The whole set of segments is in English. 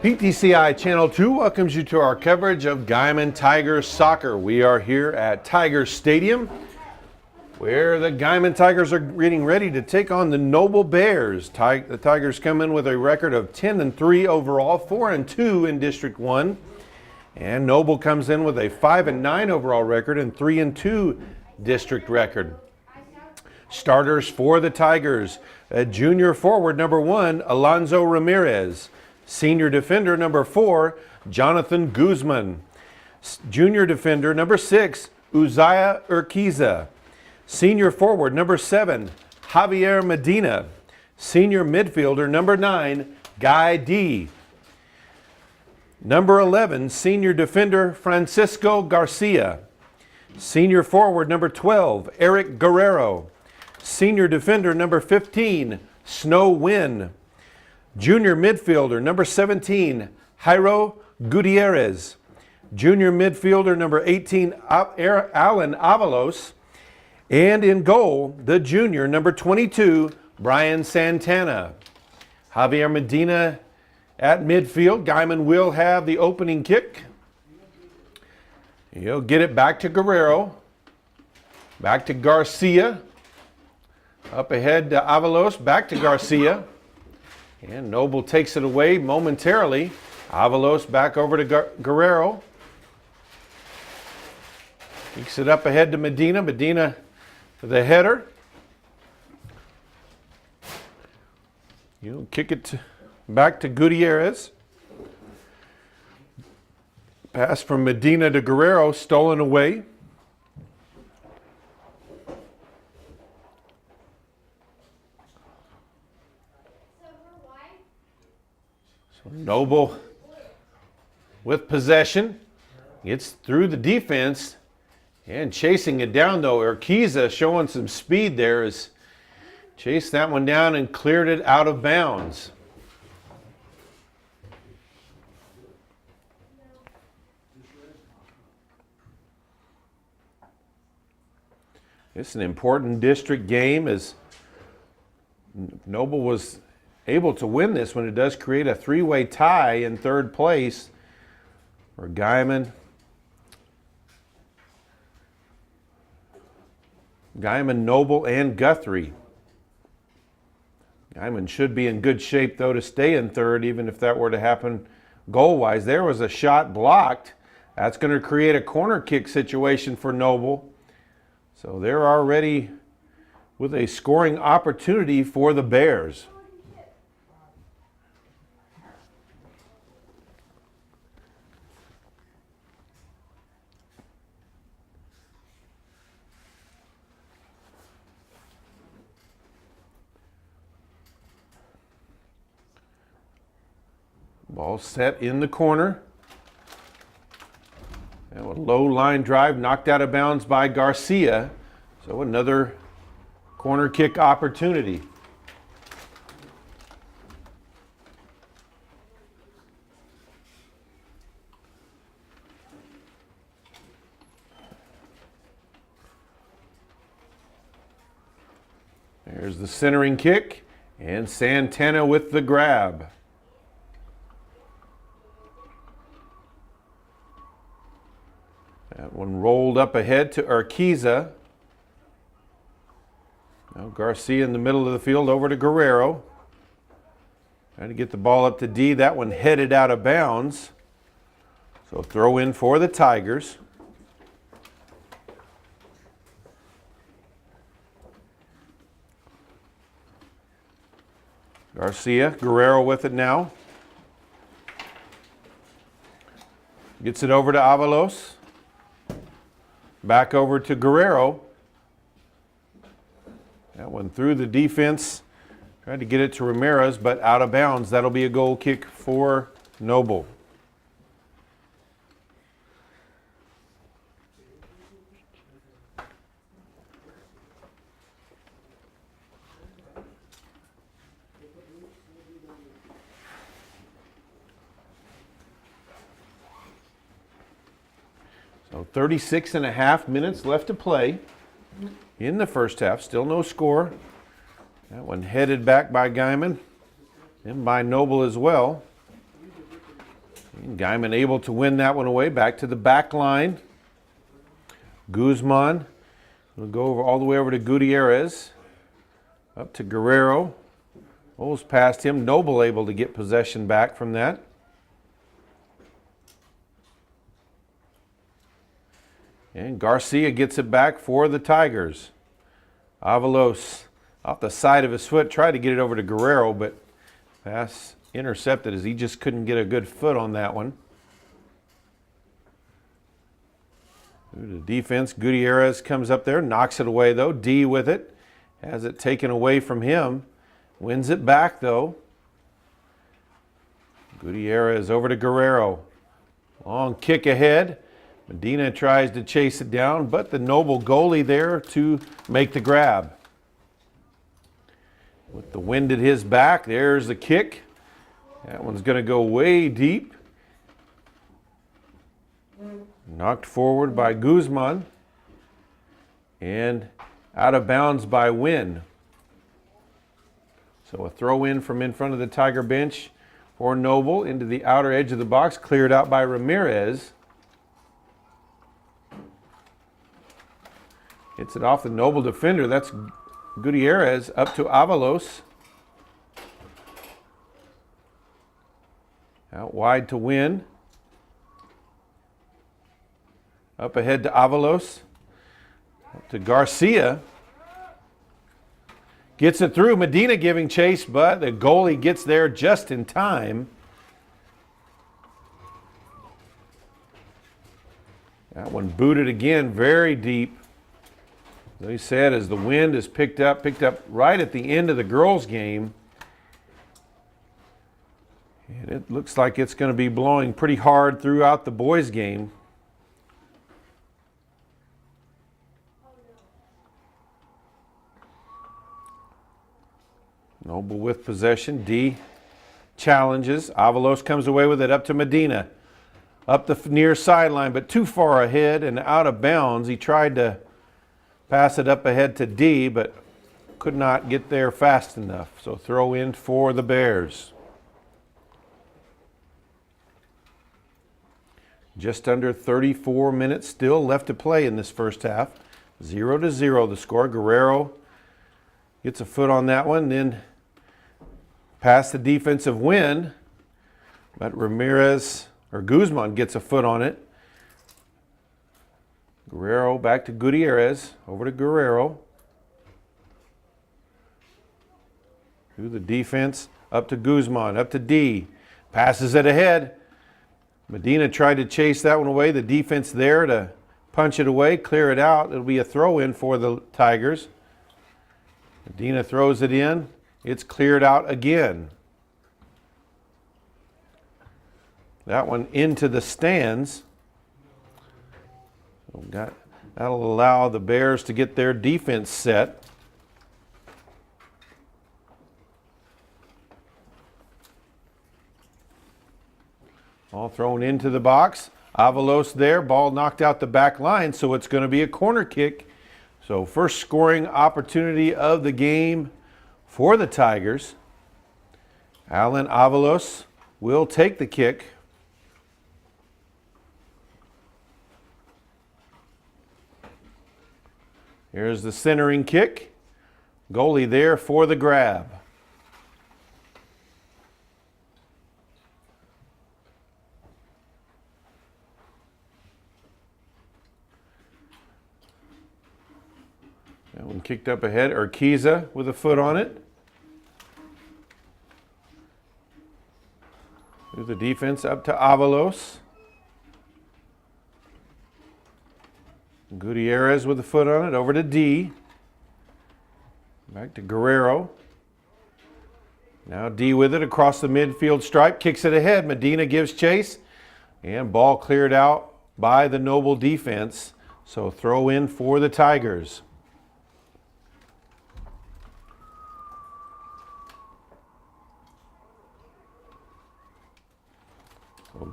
PTCI Channel 2 welcomes you to our coverage of Guymon Tigers soccer. We are here at Tigers Stadium, where the Guymon Tigers are getting ready to take on the Noble Bears. The Tigers come in with a record of 10-3 overall, 4-2 in District 1. And Noble comes in with a 5-9 overall record and 3-2 district record. Starters for the Tigers, junior forward number 1, Alonzo Ramirez. Senior defender number 4, Jonathan Guymon. Junior defender number 6, Uzziah Urquiza. Senior forward number 7, Javier Medina. Senior midfielder number 9, Guy D. Number 11, senior defender Francisco Garcia. Senior forward number 12, Eric Guerrero. Senior defender number 15, Snow Wynn. Junior midfielder number 17, Jairo Gutierrez. Junior midfielder number 18, Alan Avalos. And in goal, the junior number 22, Brian Santana. Javier Medina at midfield. Guymon will have the opening kick. He'll get it back to Guerrero. Back to Garcia. Up ahead to Avalos, back to Garcia. And Noble takes it away momentarily. Avalos back over to Guerrero. Kicks it up ahead to Medina. Medina for the header. Kick it back to Gutierrez. Pass from Medina to Guerrero, stolen away. So Noble with possession, gets through the defense and chasing it down though. Urquiza showing some speed there as chased that one down and cleared it out of bounds. It's an important district game as Noble was able to win this when it does create a three-way tie in third place for Guymon. Guymon, Noble, and Guthrie. Guymon should be in good shape, though, to stay in third, even if that were to happen goal-wise. There was a shot blocked. That's going to create a corner kick situation for Noble. So they're already with a scoring opportunity for the Bears. Ball set in the corner. And a low line drive knocked out of bounds by Garcia. So another corner kick opportunity. There's the centering kick and Santana with the grab. That one rolled up ahead to Urquiza. Now Garcia in the middle of the field over to Guerrero. Trying to get the ball up to D. That one headed out of bounds. So throw in for the Tigers. Garcia, Guerrero with it now. Gets it over to Avalos. Back over to Guerrero. That one through the defense. Tried to get it to Ramirez, but out of bounds. That'll be a goal kick for Noble. So 36.5 minutes left to play in the first half. Still no score. That one headed back by Guymon and by Noble as well. And Guymon able to win that one away. Back to the back line. Guymon will go all the way over to Gutierrez. Up to Guerrero. Almost past him. Noble able to get possession back from that. And Garcia gets it back for the Tigers. Avalos off the side of his foot. Tried to get it over to Guerrero, but pass intercepted as he just couldn't get a good foot on that one. The defense, Gutierrez comes up there, knocks it away though. D with it. Has it taken away from him. Wins it back though. Gutierrez over to Guerrero. Long kick ahead. Medina tries to chase it down, but the Noble goalie there to make the grab. With the wind at his back, there's the kick. That one's going to go way deep. Knocked forward by Guymon. And out of bounds by Wynn. So a throw in from in front of the Tiger bench for Noble into the outer edge of the box, cleared out by Ramirez. Hits it off the Noble defender. That's Gutierrez up to Avalos. Out wide to Wynn. Up ahead to Avalos. Up to Garcia. Gets it through. Medina giving chase, but the goalie gets there just in time. That one booted again, very deep. As he said, as the wind is picked up right at the end of the girls' game. And it looks like it's going to be blowing pretty hard throughout the boys' game. Noble with possession. D challenges. Avalos comes away with it up to Medina. Up the near sideline, but too far ahead and out of bounds. He tried to pass it up ahead to D, but could not get there fast enough. So throw in for the Bears. Just under 34 minutes still left to play in this first half. 0-0 the score. Guerrero gets a foot on that one, then past the defensive win, but Guymon gets a foot on it. Guerrero back to Gutierrez, over to Guerrero. Through the defense, up to Guymon, up to D. Passes it ahead. Medina tried to chase that one away. The defense there to punch it away, clear it out. It'll be a throw-in for the Tigers. Medina throws it in. It's cleared out again. That one into the stands. That'll allow the Bears to get their defense set. All thrown into the box. Avalos there. Ball knocked out the back line, so it's going to be a corner kick. So first scoring opportunity of the game for the Tigers. Alan Avalos will take the kick. Here's the centering kick. Goalie there for the grab. That one kicked up ahead. Urquiza with a foot on it. Through the defense up to Avalos. Gutierrez with a foot on it. Over to D. Back to Guerrero. Now D with it across the midfield stripe. Kicks it ahead. Medina gives chase. And ball cleared out by the Noble defense. So throw in for the Tigers.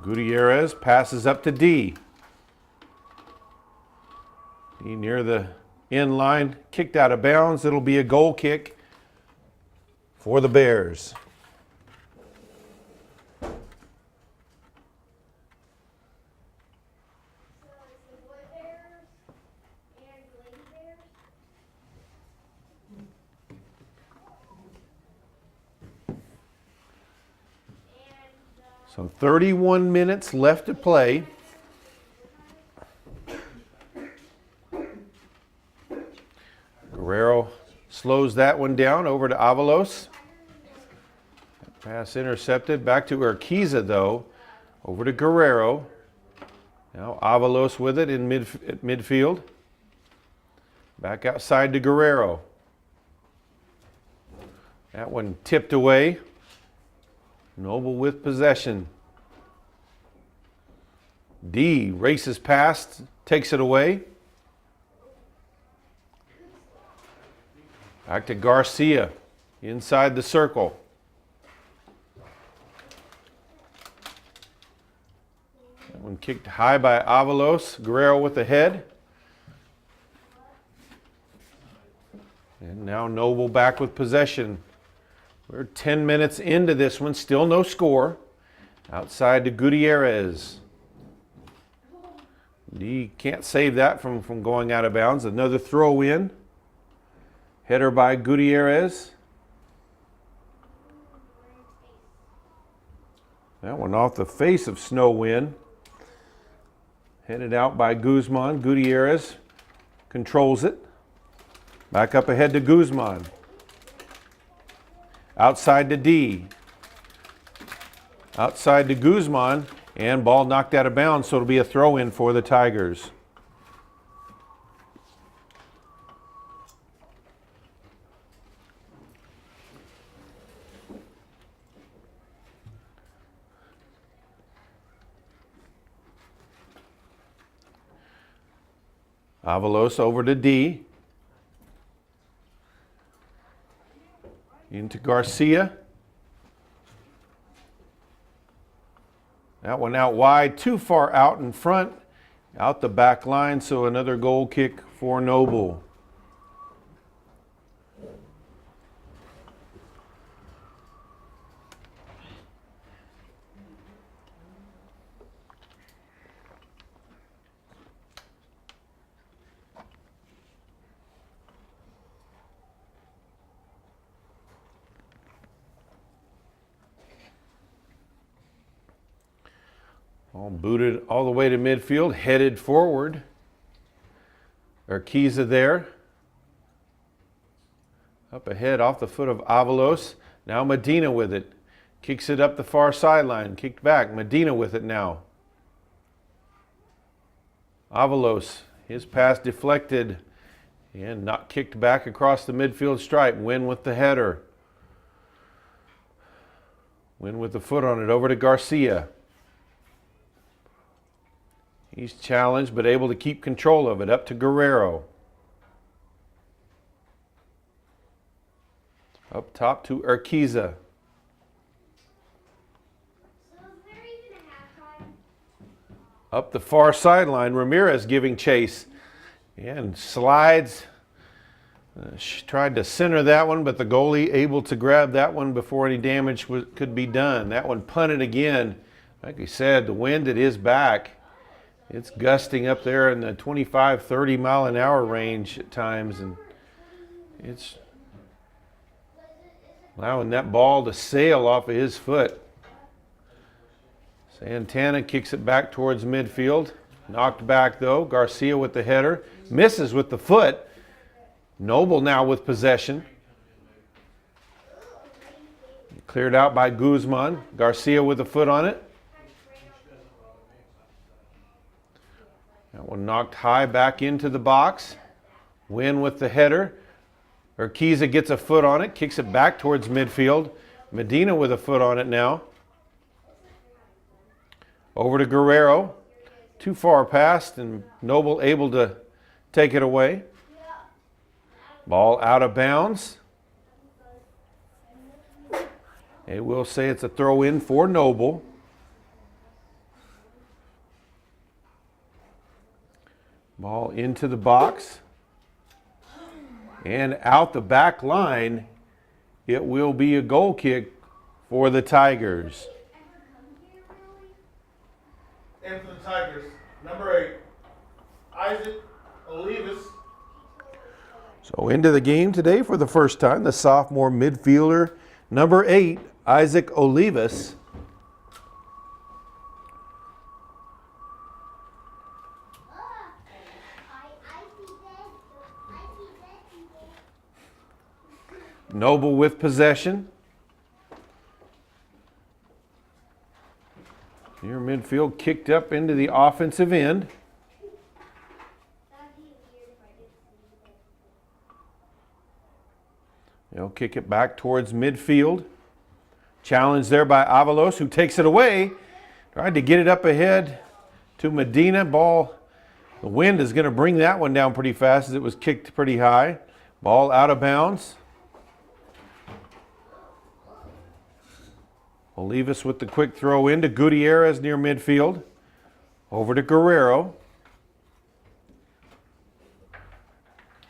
Gutierrez passes up to D. D near the end line, kicked out of bounds. It'll be a goal kick for the Bears. So 31 minutes left to play. Guerrero slows that one down over to Avalos. Pass intercepted. Back to Urquiza, though. Over to Guerrero. Now Avalos with it in midfield. Back outside to Guerrero. That one tipped away. Noble with possession. D races past, takes it away. Back to Garcia, inside the circle. That one kicked high by Avalos. Guerrero with the head. And now Noble back with possession. We're 10 minutes into this one, still no score. Outside to Gutierrez. D can't save that from going out of bounds. Another throw in. Header by Gutierrez. That one off the face of Snow Wind. Headed out by Guzman. Gutierrez controls it. Back up ahead to Guzman. Outside to D. Outside to Guzman. And ball knocked out of bounds, so it'll be a throw-in for the Tigers. Avalos over to D. Into Garcia. That one out wide, too far out in front, out the back line, so another goal kick for Noble. All booted all the way to midfield, headed forward. Urquiza there. Up ahead off the foot of Avalos. Now Medina with it. Kicks it up the far sideline. Kicked back. Medina with it now. Avalos, his pass deflected and not kicked back across the midfield stripe. Win with the header. Win with the foot on it over to Garcia. He's challenged but able to keep control of it. Up to Guerrero. Up top to Urquiza. Up the far sideline, Ramirez giving chase. And slides. She tried to center that one, but the goalie able to grab that one before any damage could be done. That one punted again. Like we said, the wind at his back. It's gusting up there in the 25, 30 mile an hour range at times, and it's allowing that ball to sail off of his foot. Santana kicks it back towards midfield. Knocked back though. Garcia with the header. Misses with the foot. Noble now with possession. Cleared out by Guzman. Garcia with the foot on it. That one knocked high back into the box. Win with the header. Urquiza gets a foot on it, kicks it back towards midfield. Medina with a foot on it now. Over to Guerrero. Too far past and Noble able to take it away. Ball out of bounds. They will say it's a throw in for Noble. Ball into the box. And out the back line, it will be a goal kick for the Tigers. And for the Tigers, number 8, Isaac Olivas. So into the game today for the first time, the sophomore midfielder, number 8, Isaac Olivas. Noble with possession. Near midfield, kicked up into the offensive end. They'll kick it back towards midfield. Challenge there by Avalos, who takes it away. Tried to get it up ahead to Medina. Ball, the wind is going to bring that one down pretty fast as it was kicked pretty high. Ball out of bounds. Olivas with the quick throw into Gutierrez near midfield. Over to Guerrero.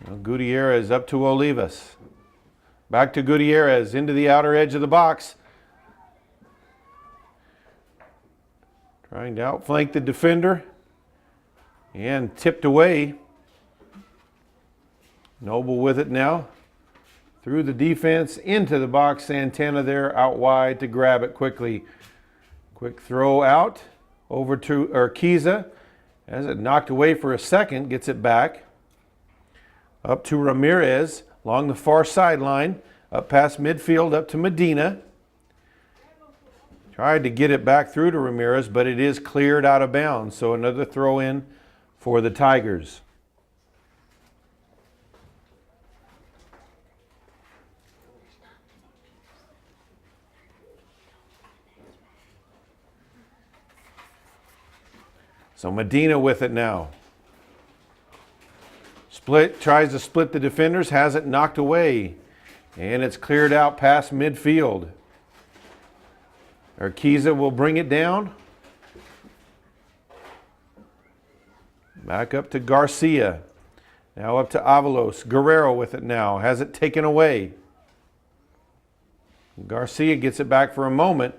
Now Gutierrez up to Olivas. Back to Gutierrez into the outer edge of the box. Trying to outflank the defender. And tipped away. Noble with it now. Through the defense, into the box. Santana there out wide to grab it quickly. Quick throw out over to Urquiza. As it knocked away for a second, gets it back. Up to Ramirez along the far sideline. Up past midfield, up to Medina. Tried to get it back through to Ramirez, but it is cleared out of bounds. So another throw in for the Tigers. So Medina with it now. Tries to split the defenders, has it knocked away. And it's cleared out past midfield. Urquiza will bring it down. Back up to Garcia. Now up to Avalos. Guerrero with it now. Has it taken away. Garcia gets it back for a moment.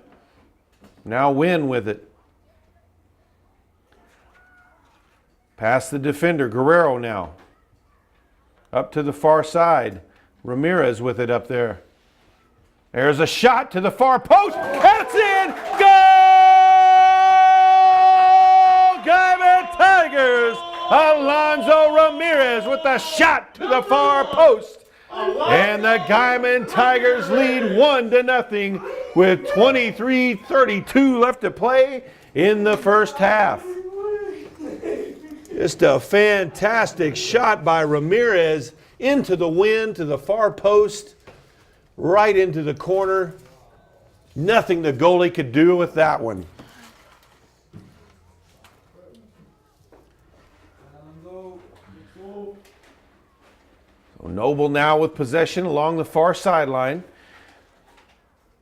Now Wynn with it. Past the defender. Guerrero now. Up to the far side. Ramirez with it up there. There's a shot to the far post. That's in. Goal! Guymon Tigers. Alonzo Ramirez with a shot to the far post. And the Guymon Tigers lead 1-0 with 23:32 left to play in the first half. Just a fantastic shot by Ramirez into the wind, to the far post, right into the corner. Nothing the goalie could do with that one. So Noble now with possession along the far sideline.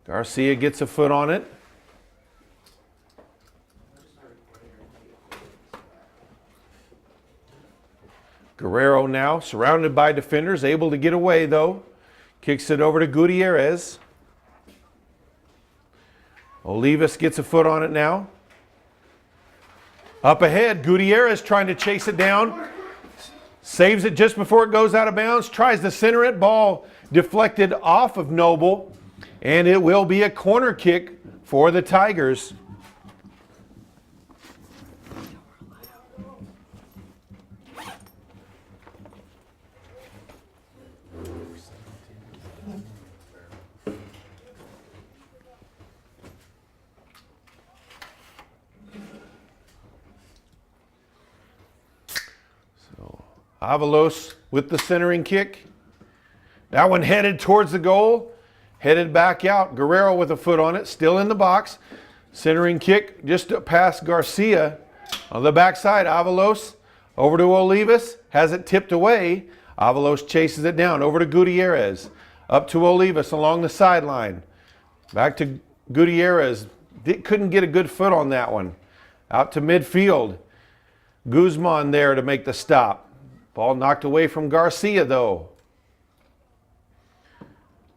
Garcia gets a foot on it. Guerrero now surrounded by defenders, able to get away though. Kicks it over to Gutierrez. Olivas gets a foot on it now. Up ahead, Gutierrez trying to chase it down. Saves it just before it goes out of bounds. Tries to center it. Ball deflected off of Noble. And it will be a corner kick for the Tigers. Avalos with the centering kick. That one headed towards the goal. Headed back out. Guerrero with a foot on it. Still in the box. Centering kick just past Garcia. On the backside, Avalos over to Olivas. Has it tipped away. Avalos chases it down. Over to Gutierrez. Up to Olivas along the sideline. Back to Gutierrez. Couldn't get a good foot on that one. Out to midfield. Guymon there to make the stop. Ball knocked away from Garcia, though.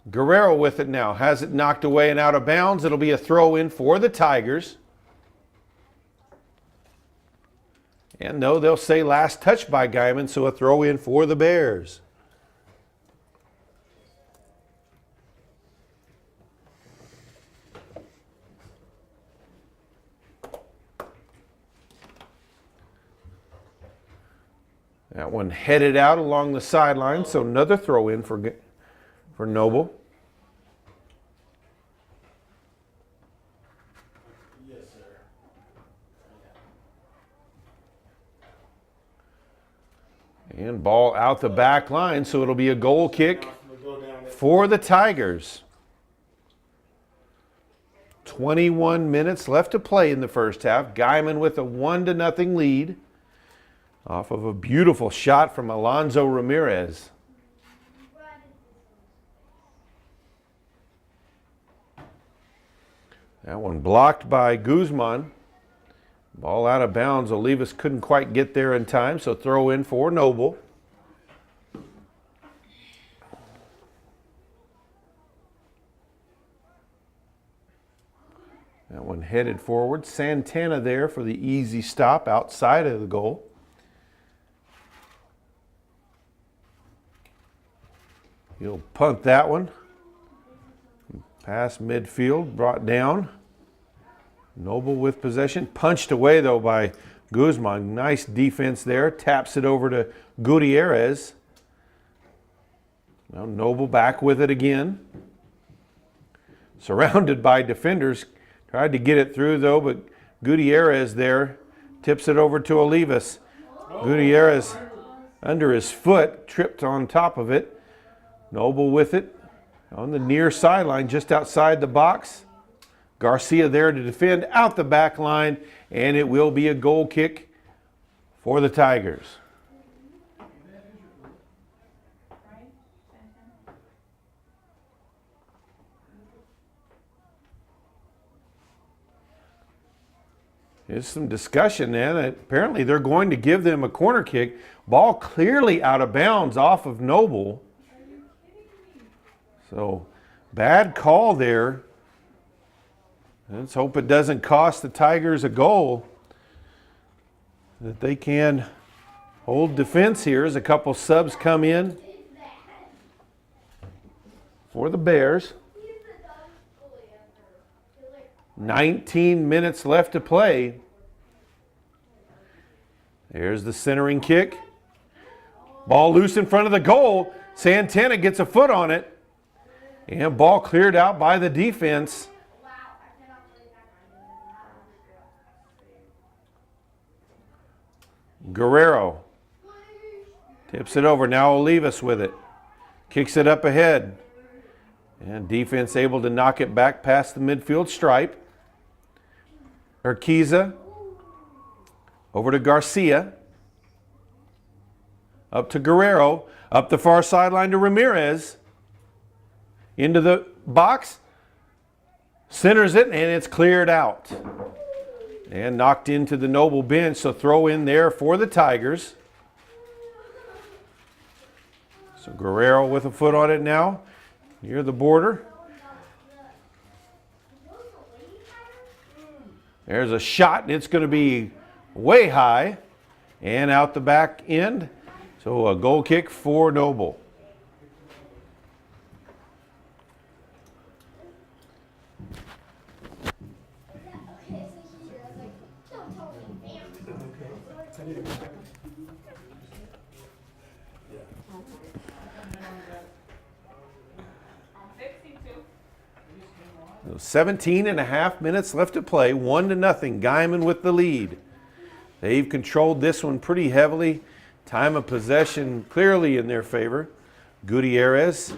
Guerrero with it now. Has it knocked away and out of bounds. It'll be a throw in for the Tigers. And no, they'll say last touch by Guymon, so a throw in for the Bears. That one headed out along the sideline, so another throw in for for Noble. Yes, sir. And ball out the back line, so it'll be a goal kick We'll go down there. for the Tigers. 21 minutes left to play in the first half. Guymon with a 1-0 lead off of a beautiful shot from Alonzo Ramirez. That one blocked by Guymon. Ball out of bounds. Olivas couldn't quite get there in time, so throw in for Noble. That one headed forward. Santana there for the easy stop outside of the goal. He'll punt that one. Past midfield, brought down. Noble with possession. Punched away, though, by Guymon. Nice defense there. Taps it over to Gutierrez. Now Noble back with it again. Surrounded by defenders. Tried to get it through, though, but Gutierrez there tips it over to Olivas. Gutierrez under his foot, tripped on top of it. Noble with it on the near sideline, just outside the box. Garcia there to defend out the back line, and it will be a goal kick for the Tigers. There's some discussion then. Apparently they're going to give them a corner kick. Ball clearly out of bounds off of Noble. So bad call there. Let's hope it doesn't cost the Tigers a goal. That they can hold defense here as a couple subs come in for the Bears. 19 minutes left to play. There's the centering kick. Ball loose in front of the goal. Santana gets a foot on it. And ball cleared out by the defense. Guerrero tips it over. Now Olivas with it. Kicks it up ahead. And defense able to knock it back past the midfield stripe. Urquiza over to Garcia. Up to Guerrero. Up the far sideline to Ramirez. Into the box. Centers it, and it's cleared out. And knocked into the Noble bench, so throw in there for the Tigers. So Guerrero with a foot on it now, near the border. There's a shot, and it's going to be way high and out the back end. So a goal kick for Noble. So 17 and a half minutes left to play. 1-0. Guymon with the lead. They've controlled this one pretty heavily. Time of possession clearly in their favor. Gutierrez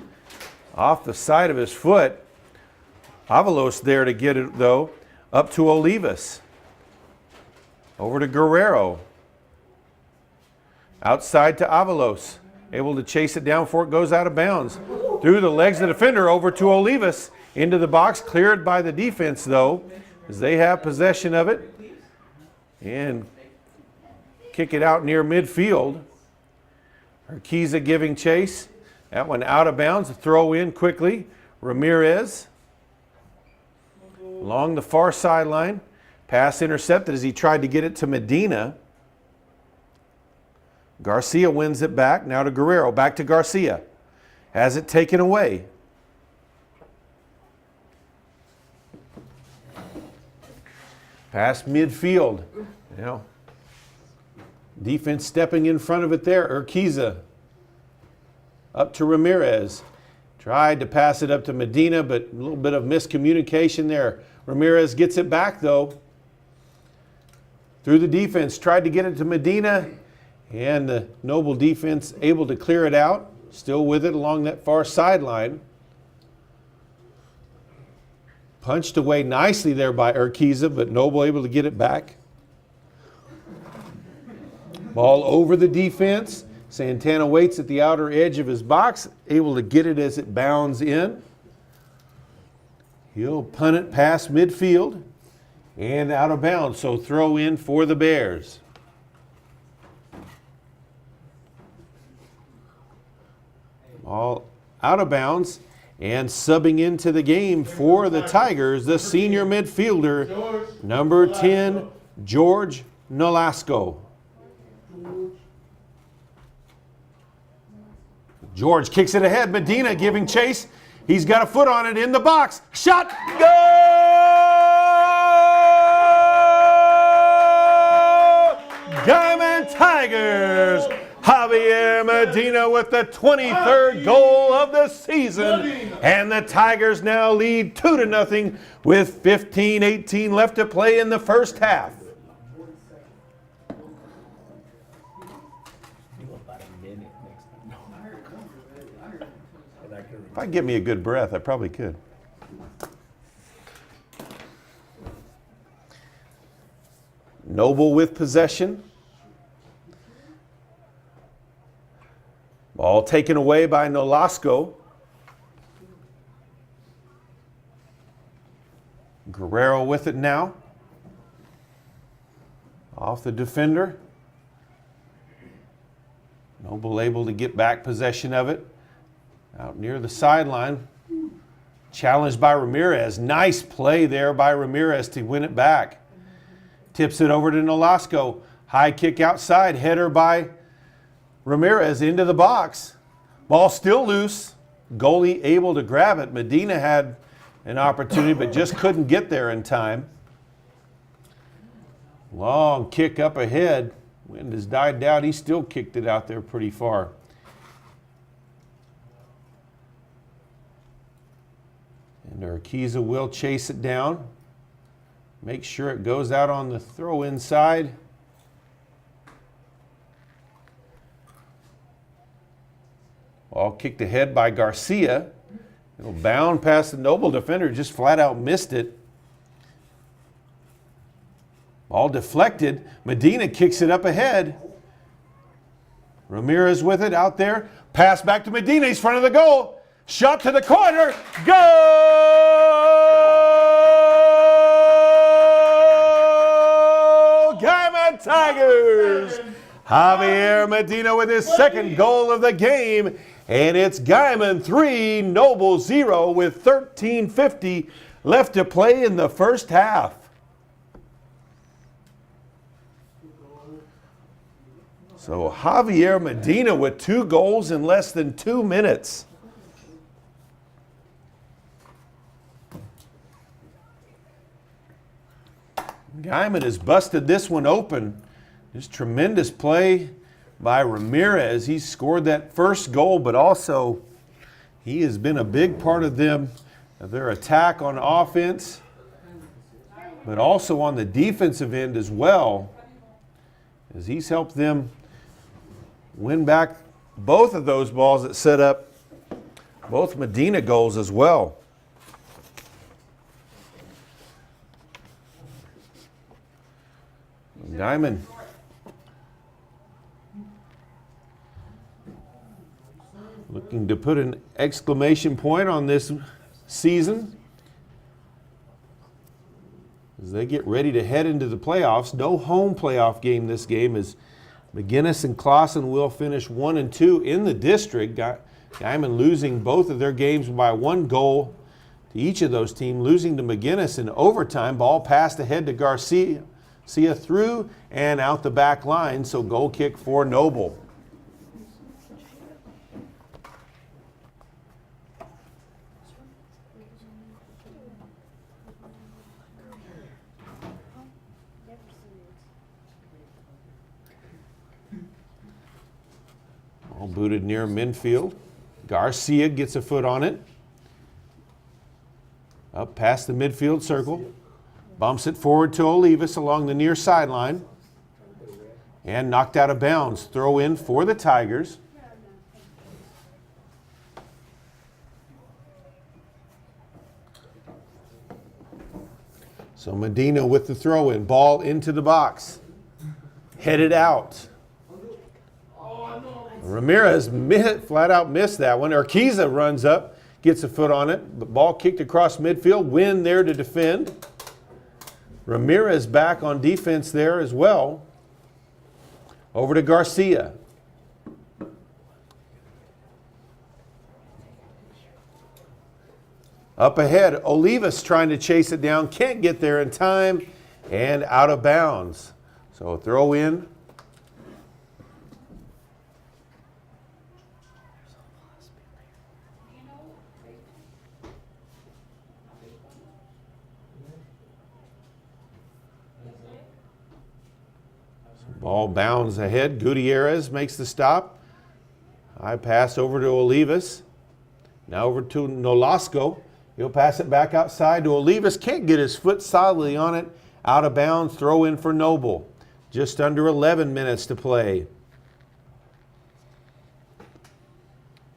off the side of his foot. Avalos there to get it, though. Up to Olivas. Over to Guerrero. Outside to Avalos. Able to chase it down before it goes out of bounds. Through the legs of the defender over to Olivas. Into the box. Cleared by the defense, though, as they have possession of it. And kick it out near midfield. Urquiza giving chase. That one out of bounds. A throw in quickly. Ramirez. Along the far sideline. Pass intercepted as he tried to get it to Medina. Garcia wins it back. Now to Guerrero. Back to Garcia. Has it taken away. Past midfield. Now, defense stepping in front of it there. Urquiza. Up to Ramirez. Tried to pass it up to Medina, but a little bit of miscommunication there. Ramirez gets it back though. Through the defense, tried to get it to Medina, and the Noble defense able to clear it out. Still with it along that far sideline. Punched away nicely there by Urquiza, but Noble able to get it back. Ball over the defense. Santana waits at the outer edge of his box, able to get it as it bounds in. He'll punt it past midfield and out of bounds, so throw in for the Bears. All out of bounds, and subbing into the game for the Tigers, the senior midfielder, number 10, George Nolasco. George kicks it ahead. Medina giving chase. He's got a foot on it in the box. Shot. Goal! Guymon Tigers. Javier Medina with the 23rd goal of the season. And the Tigers now lead 2-0 with 15-18 left to play in the first half. If I get me a good breath, I probably could. Noble with possession. Ball taken away by Nolasco. Guerrero with it now. Off the defender. Noble able to get back possession of it. Out near the sideline. Challenged by Ramirez. Nice play there by Ramirez to win it back. Tips it over to Nolasco. High kick outside. Header by Ramirez into the box. Ball still loose. Goalie able to grab it. Medina had an opportunity but just couldn't get there in time. Long kick up ahead. Wind has died down. He still kicked it out there pretty far. And Urquiza will chase it down. Make sure it goes out on the throw inside. Ball kicked ahead by Garcia. It'll bound past the Noble defender, just flat out missed it. Ball deflected. Medina kicks it up ahead. Ramirez with it out there. Pass back to Medina. He's front of the goal. Shot to the corner. Goal! Guymon Tigers! Javier Medina with his second goal of the game. And it's Guymon 3, Noble 0 with 13:50 left to play in the first half. So Javier Medina with 2 goals in less than 2 minutes. Guymon has busted this one open. Just tremendous play by Ramirez. He scored that first goal, but also he has been a big part of their attack on offense, but also on the defensive end as well, as he's helped them win back both of those balls that set up both Medina goals as well. Guymon looking to put an exclamation point on this season as they get ready to head into the playoffs. No home playoff game this game, as McGinnis and Clausen will finish 1 and 2 in the district. Guymon losing both of their games by 1 goal to each of those teams, losing to McGinnis in overtime. Ball passed ahead to Garcia. Through and out the back line, so goal kick for Noble. All booted near midfield. Garcia gets a foot on it. Up past the midfield circle. Bumps it forward to Olivas along the near sideline. And knocked out of bounds. Throw in for the Tigers. So Medina with the throw in. Ball into the box. Headed out. Ramirez flat out missed that one. Urquiza runs up, gets a foot on it. The ball kicked across midfield. Wynn there to defend. Ramirez back on defense there as well. Over to Garcia. Up ahead, Olivas trying to chase it down. Can't get there in time and out of bounds. So throw in. Ball bounds ahead. Gutierrez makes the stop. High pass over to Olivas. Now over to Nolasco. He'll pass it back outside to Olivas. Can't get his foot solidly on it. Out of bounds. Throw in for Noble. Just under 11 minutes to play.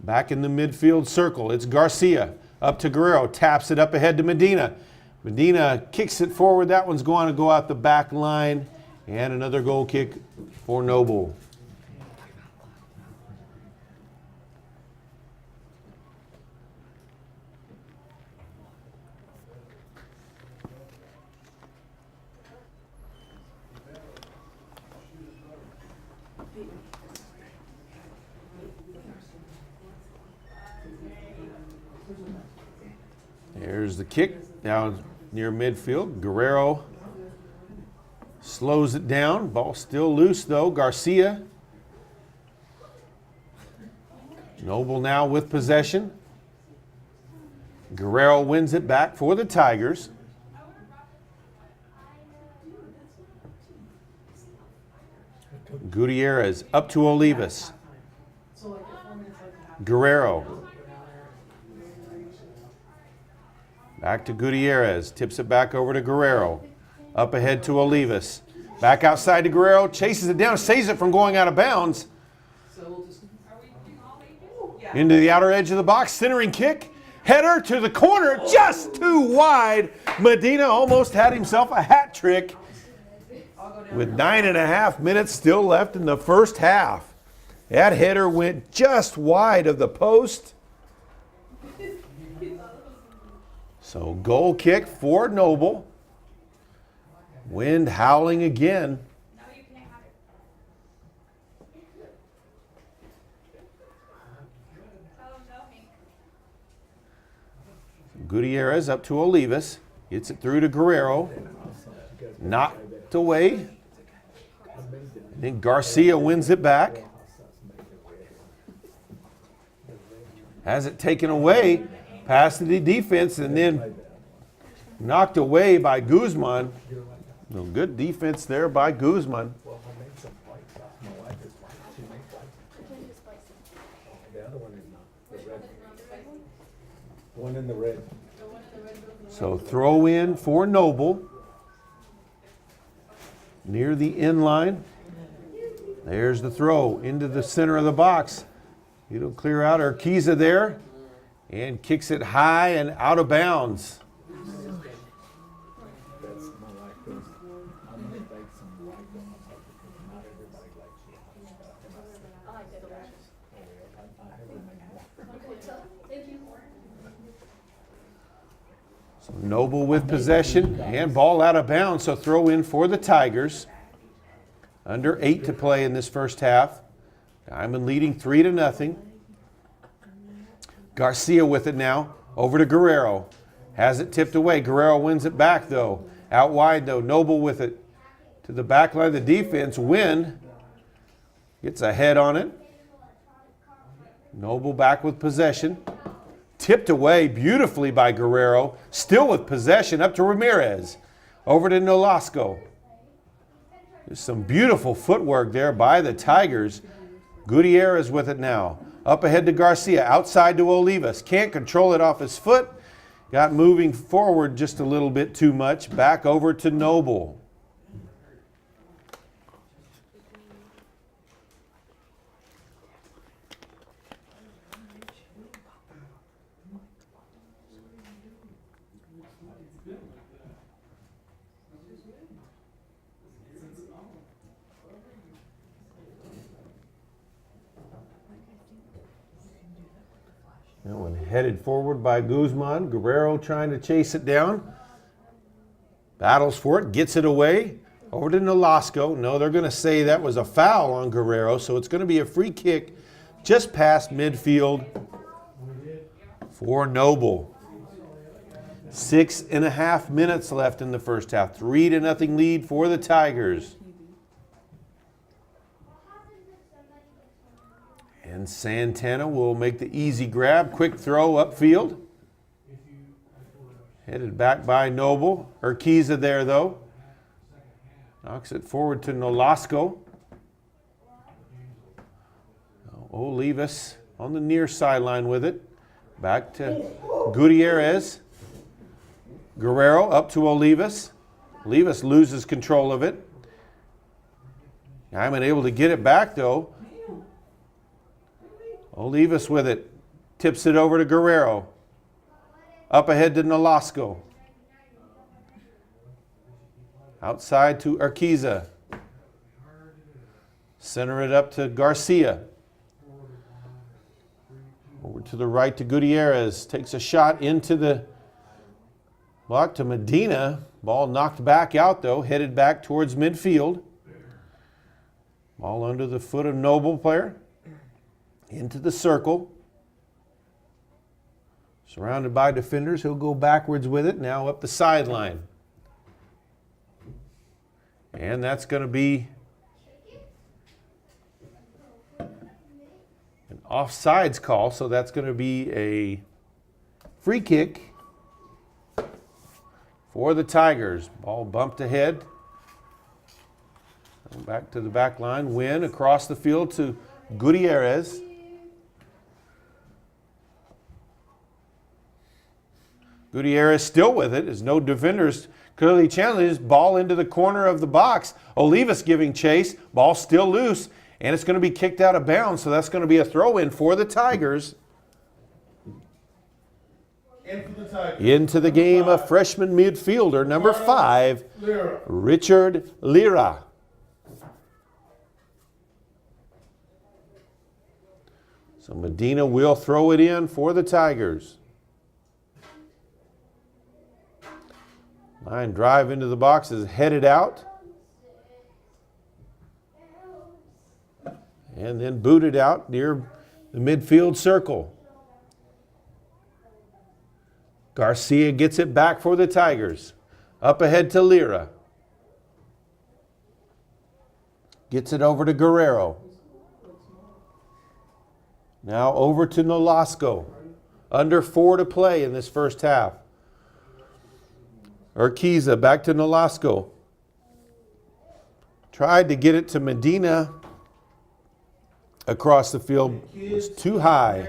Back in the midfield circle. It's Garcia. Up to Guerrero. Taps it up ahead to Medina. Medina kicks it forward. That one's going to go out the back line. And another goal kick for Noble. There's the kick down near midfield. Guerrero slows it down. Ball still loose though. Garcia. Noble now with possession. Guerrero wins it back for the Tigers. Gutierrez up to Olivas. Guerrero. Back to Gutierrez. Tips it back over to Guerrero. Up ahead to Olivas. Back outside to Guerrero. Chases it down. Saves it from going out of bounds. Into the outer edge of the box. Centering kick. Header to the corner. Just too wide. Medina almost had himself a hat trick. With 9.5 minutes still left in the first half. That header went just wide of the post. So goal kick for Noble. Wind howling again. Gutierrez up to Olivas. Gets it through to Guerrero. Knocked away. Then Garcia wins it back. Has it taken away. Pass to the defense and then knocked away by Guymon. No good defense there by Guymon. One in the red. So throw in for Noble. Near the end line. There's the throw into the center of the box. It'll clear out Urquiza there. And kicks it high and out of bounds. So Noble with possession and ball out of bounds. So throw in for the Tigers. Under 8 to play in this first half. Guymon leading 3-0. Garcia with it now. Over to Guerrero. Has it tipped away. Guerrero wins it back though. Out wide though. Noble with it to the back line of the defense. Win. Gets a head on it. Noble back with possession. Tipped away beautifully by Guerrero. Still with possession up to Ramirez. Over to Nolasco. There's some beautiful footwork there by the Tigers. Gutierrez with it now. Up ahead to Garcia, outside to Olivas. Can't control it off his foot. Got moving forward just a little bit too much. Back over to Noble. That one headed forward by Guymon. Guerrero trying to chase it down. Battles for it, gets it away. Over to Nolasco. No, they're going to say that was a foul on Guerrero, so it's going to be a free kick just past midfield for Noble. 6.5 minutes left in the first half. 3-0 lead for the Tigers. And Santana will make the easy grab. Quick throw upfield. Headed back by Noble. Urquiza there, though. Knocks it forward to Nolasco. Olivas on the near sideline with it. Back to Gutierrez. Guerrero up to Olivas. Olivas loses control of it. Guymon able to get it back, though. Olivas with it. Tips it over to Guerrero. Up ahead to Nolasco. Outside to Urquiza. Center it up to Garcia. Over to the right to Gutierrez. Takes a shot into the block to Medina. Ball knocked back out, though. Headed back towards midfield. Ball under the foot of Noble player. Into the circle. Surrounded by defenders. He'll go backwards with it. Now up the sideline. And that's going to be an offsides call. So that's going to be a free kick for the Tigers. Ball bumped ahead. Back to the back line. Win across the field to Gutierrez. Gutierrez still with it as no defenders clearly challenges. Ball into the corner of the box. Olivas giving chase. Ball still loose. And it's going to be kicked out of bounds. So that's going to be a throw-in for the Tigers. Into the game, a freshman midfielder, number 5, Richard Lira. So Medina will throw it in for the Tigers. Line drive into the box is headed out. And then booted out near the midfield circle. Garcia gets it back for the Tigers. Up ahead to Lira. Gets it over to Guerrero. Now over to Nolasco. Under 4 to play in this first half. Urquiza back to Nolasco. Tried to get it to Medina across the field. It was too high.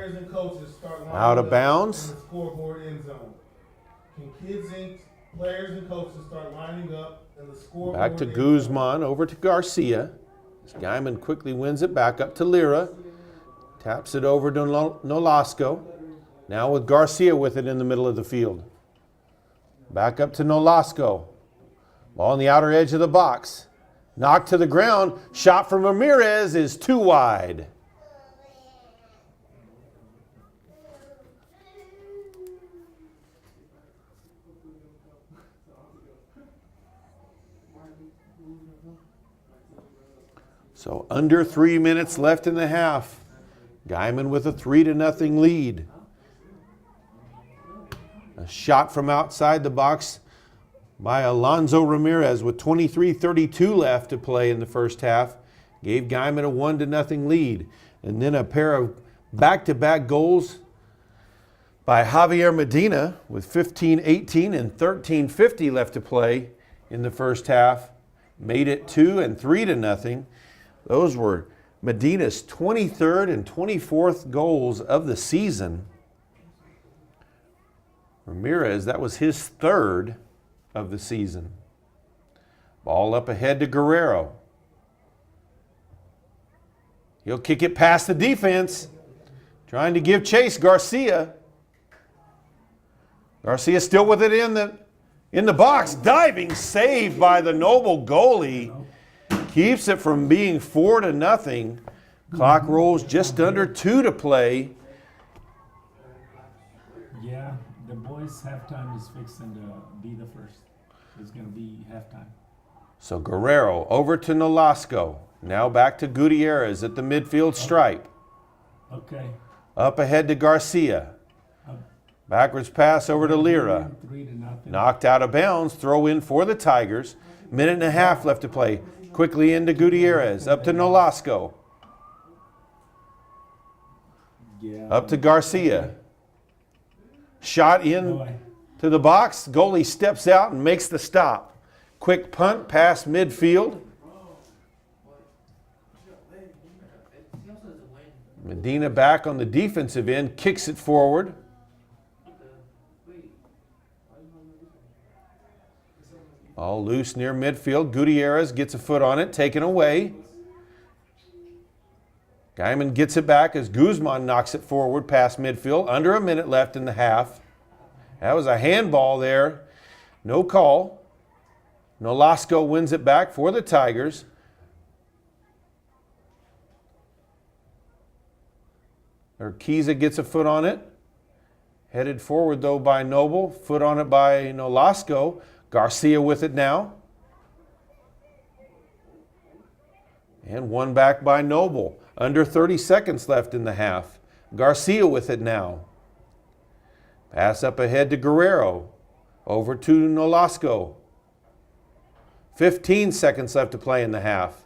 Out of bounds. Players and coaches start lining up in the scoreboard. Back to Guymon, over to Garcia. Guymon quickly wins it back up to Lira. Taps it over to Nolasco. Now with Garcia with it in the middle of the field. Back up to Nolasco. Ball on the outer edge of the box. Knocked to the ground. Shot from Ramirez is too wide. So under 3 minutes left in the half. Guymon with a 3-0 lead. A shot from outside the box by Alonso Ramirez with 23:32 left to play in the first half. Gave Guymon a 1-0 lead. And then a pair of back-to-back goals by Javier Medina with 15:18 and 13:50 left to play in the first half. Made it 2 and 3-0. Those were Medina's 23rd and 24th goals of the season. Ramirez, that was his 3rd of the season. Ball up ahead to Guerrero. He'll kick it past the defense. Trying to give chase, Garcia. Garcia still with it in the box. Diving save by the Noble goalie. Keeps it from being 4-0. Clock rolls just under 2 to play. Yeah, the boys' halftime is fixing to be the first. It's going to be halftime. So Guerrero over to Nolasco. Now back to Gutierrez at the midfield stripe. Okay. Up ahead to Garcia. Backwards pass over to Lira. 3-0. Knocked out of bounds. Throw in for the Tigers. 1.5 left to play. Quickly into Gutierrez. Up to Nolasco. Yeah. Up to Garcia. Shot in to the box. Goalie steps out and makes the stop. Quick punt past midfield. Medina back on the defensive end. Kicks it forward. All loose near midfield. Gutierrez gets a foot on it. Taken away. Guymon gets it back as Guymon knocks it forward past midfield. Under a minute left in the half. That was a handball there. No call. Nolasco wins it back for the Tigers. Urquiza gets a foot on it. Headed forward though by Noble. Foot on it by Nolasco. Garcia with it now. And one back by Noble. Under 30 seconds left in the half. Garcia with it now. Pass up ahead to Guerrero. Over to Nolasco. 15 seconds left to play in the half.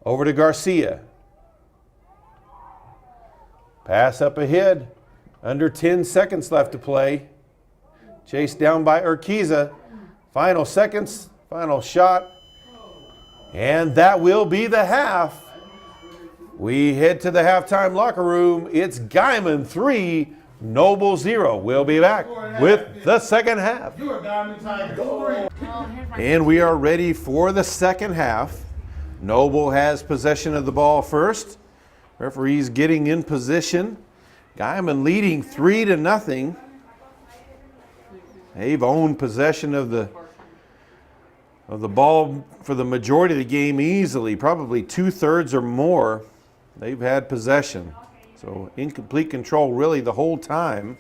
Over to Garcia. Pass up ahead. Under 10 seconds left to play. Chased down by Urquiza. Final seconds. Final shot. And that will be the half. We head to the halftime locker room. It's Guymon 3, Noble 0. We'll be back with the second half. You are Diamond Tiger. And we are ready for the second half. Noble has possession of the ball first. Referee's getting in position. Guymon leading 3-0. They've owned possession of the ball for the majority of the game easily, probably 2/3 or more. They've had possession. So incomplete control really the whole time.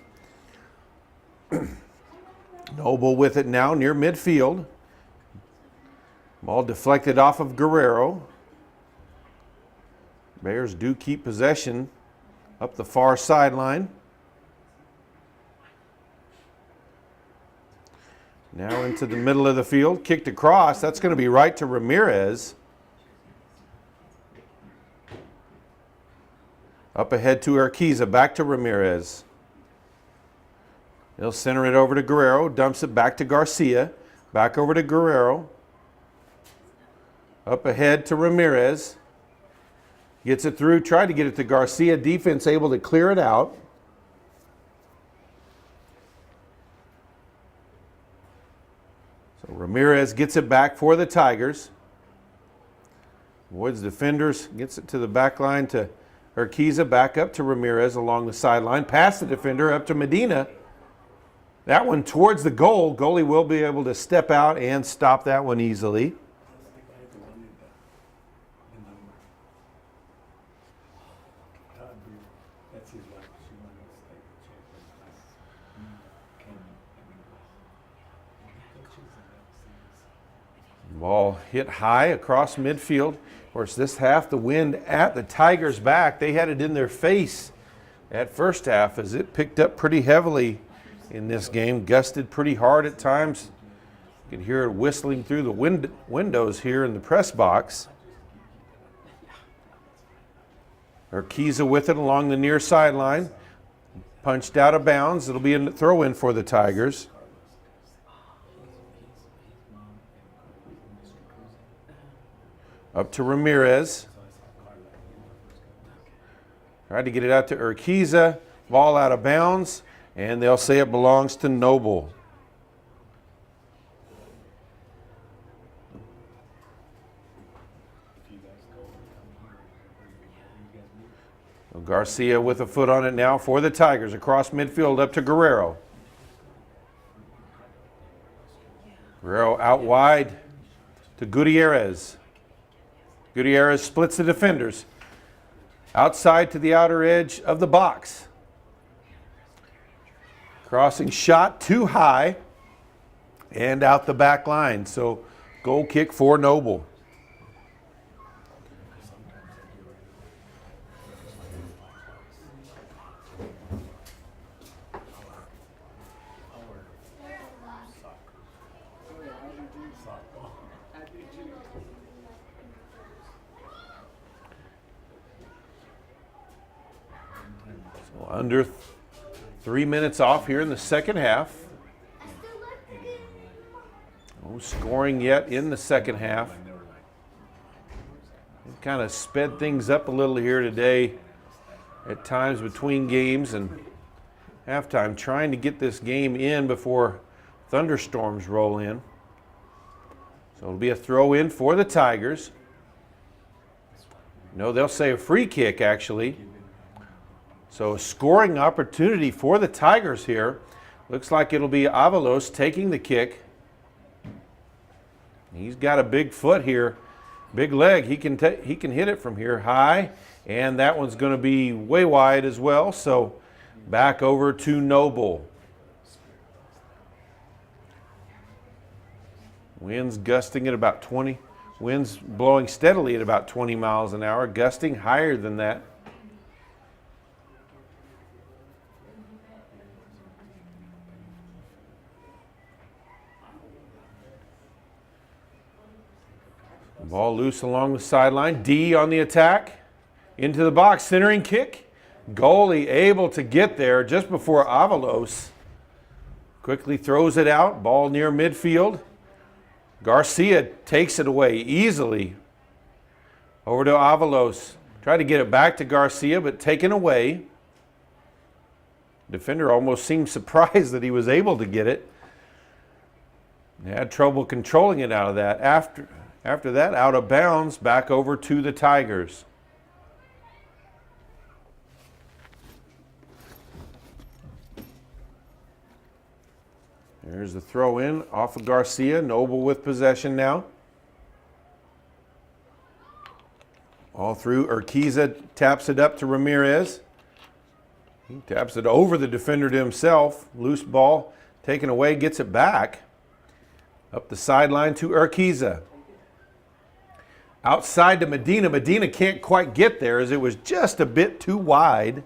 Noble with it now near midfield. Ball deflected off of Guerrero. Bears do keep possession up the far sideline. Now into the middle of the field. Kicked across. That's going to be right to Ramirez. Up ahead to Urquiza. Back to Ramirez. He'll center it over to Guerrero. Dumps it back to Garcia. Back over to Guerrero. Up ahead to Ramirez. Gets it through. Tried to get it to Garcia. Defense able to clear it out. So Ramirez gets it back for the Tigers. Avoids defenders. Gets it to the back line to Urquiza. Back up to Ramirez along the sideline. Past the defender up to Medina. That one towards the goal. Goalie will be able to step out and stop that one easily. Ball hit high across midfield. Of course, this half, the wind at the Tigers' back. They had it in their face at first half as it picked up pretty heavily in this game. Gusted pretty hard at times. You can hear it whistling through the windows here in the press box. Urquiza with it along the near sideline. Punched out of bounds. It'll be a throw-in for the Tigers. Up to Ramirez. Tried to get it out to Urquiza. Ball out of bounds, and they'll say it belongs to Noble. Garcia with a foot on it now for the Tigers. Across midfield up to Guerrero. Guerrero out wide to Gutierrez. Gutierrez splits the defenders. Outside to the outer edge of the box. Crossing shot too high and out the back line. So goal kick for Noble. So under 3 minutes off here in the second half. No scoring yet in the second half. They've kind of sped things up a little here today at times between games and halftime, trying to get this game in before thunderstorms roll in. So it'll be a throw in for the Tigers. No, they'll say a free kick actually. So a scoring opportunity for the Tigers here. Looks like it'll be Avalos taking the kick. He's got a big foot here, big leg. He can hit it from here high, and that one's going to be way wide as well. So back over to Noble. Winds gusting at about 20. Winds blowing steadily at about 20 miles an hour, gusting higher than that. Ball loose along the sideline. D on the attack. Into the box. Centering kick. Goalie able to get there just before Avalos quickly throws it out. Ball near midfield. Garcia takes it away easily. Over to Avalos. Tried to get it back to Garcia, but taken away. Defender almost seemed surprised that he was able to get it. He had trouble controlling it out of that. After that, out of bounds, back over to the Tigers. There's the throw in off of Garcia. Noble with possession now. All through. Urquiza taps it up to Ramirez. He taps it over the defender to himself. Loose ball taken away, gets it back. Up the sideline to Urquiza. Outside to Medina. Medina can't quite get there as it was just a bit too wide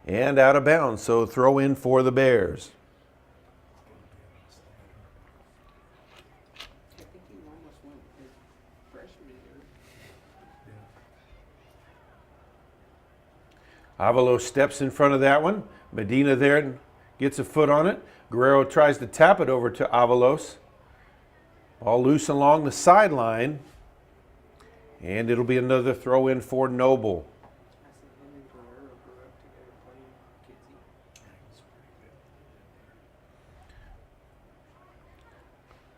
and out of bounds. So throw in for the Bears. Avalos steps in front of that one. Medina there gets a foot on it. Guerrero tries to tap it over to Avalos. Ball loose along the sideline. And it'll be another throw in for Noble.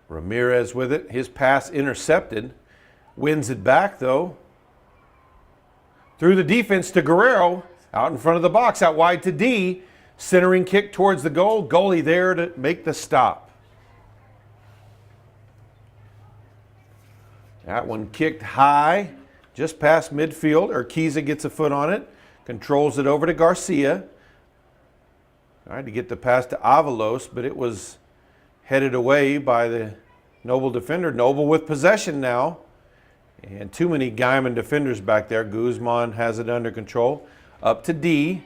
Ramirez with it. His pass intercepted. Wins it back though. Through the defense to Guerrero. Out in front of the box. Out wide to D. Centering kick towards the goal. Goalie there to make the stop. That one kicked high, just past midfield. Urquiza gets a foot on it, controls it over to Garcia. Tried to get the pass to Avalos, but it was headed away by the Noble defender. Noble with possession now. And too many Guymon defenders back there. Guymon has it under control. Up to D.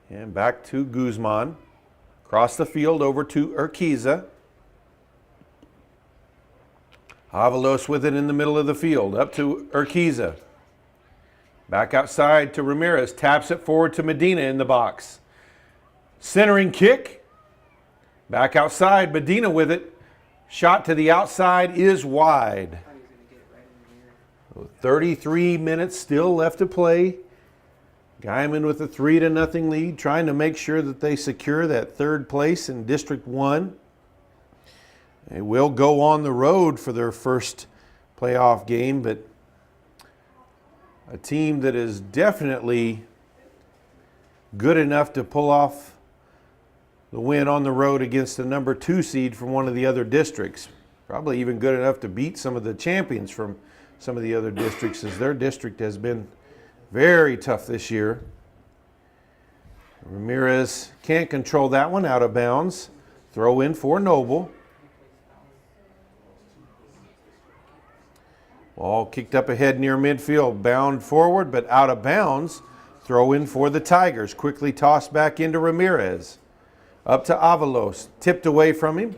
And back to Guymon. Across the field over to Urquiza. Avalos with it in the middle of the field. Up to Urquiza. Back outside to Ramirez. Taps it forward to Medina in the box. Centering kick. Back outside. Medina with it. Shot to the outside is wide. 33 minutes still left to play. Guymon with a 3-0 lead, trying to make sure that they secure that third place in District 1. They will go on the road for their first playoff game, but a team that is definitely good enough to pull off the win on the road against the number 2 seed from one of the other districts. Probably even good enough to beat some of the champions from some of the other districts, as their district has been very tough this year. Ramirez can't control that one, out of bounds. Throw in for Noble. Ball kicked up ahead near midfield, bound forward, but out of bounds. Throw in for the Tigers. Quickly tossed back into Ramirez. Up to Avalos, tipped away from him.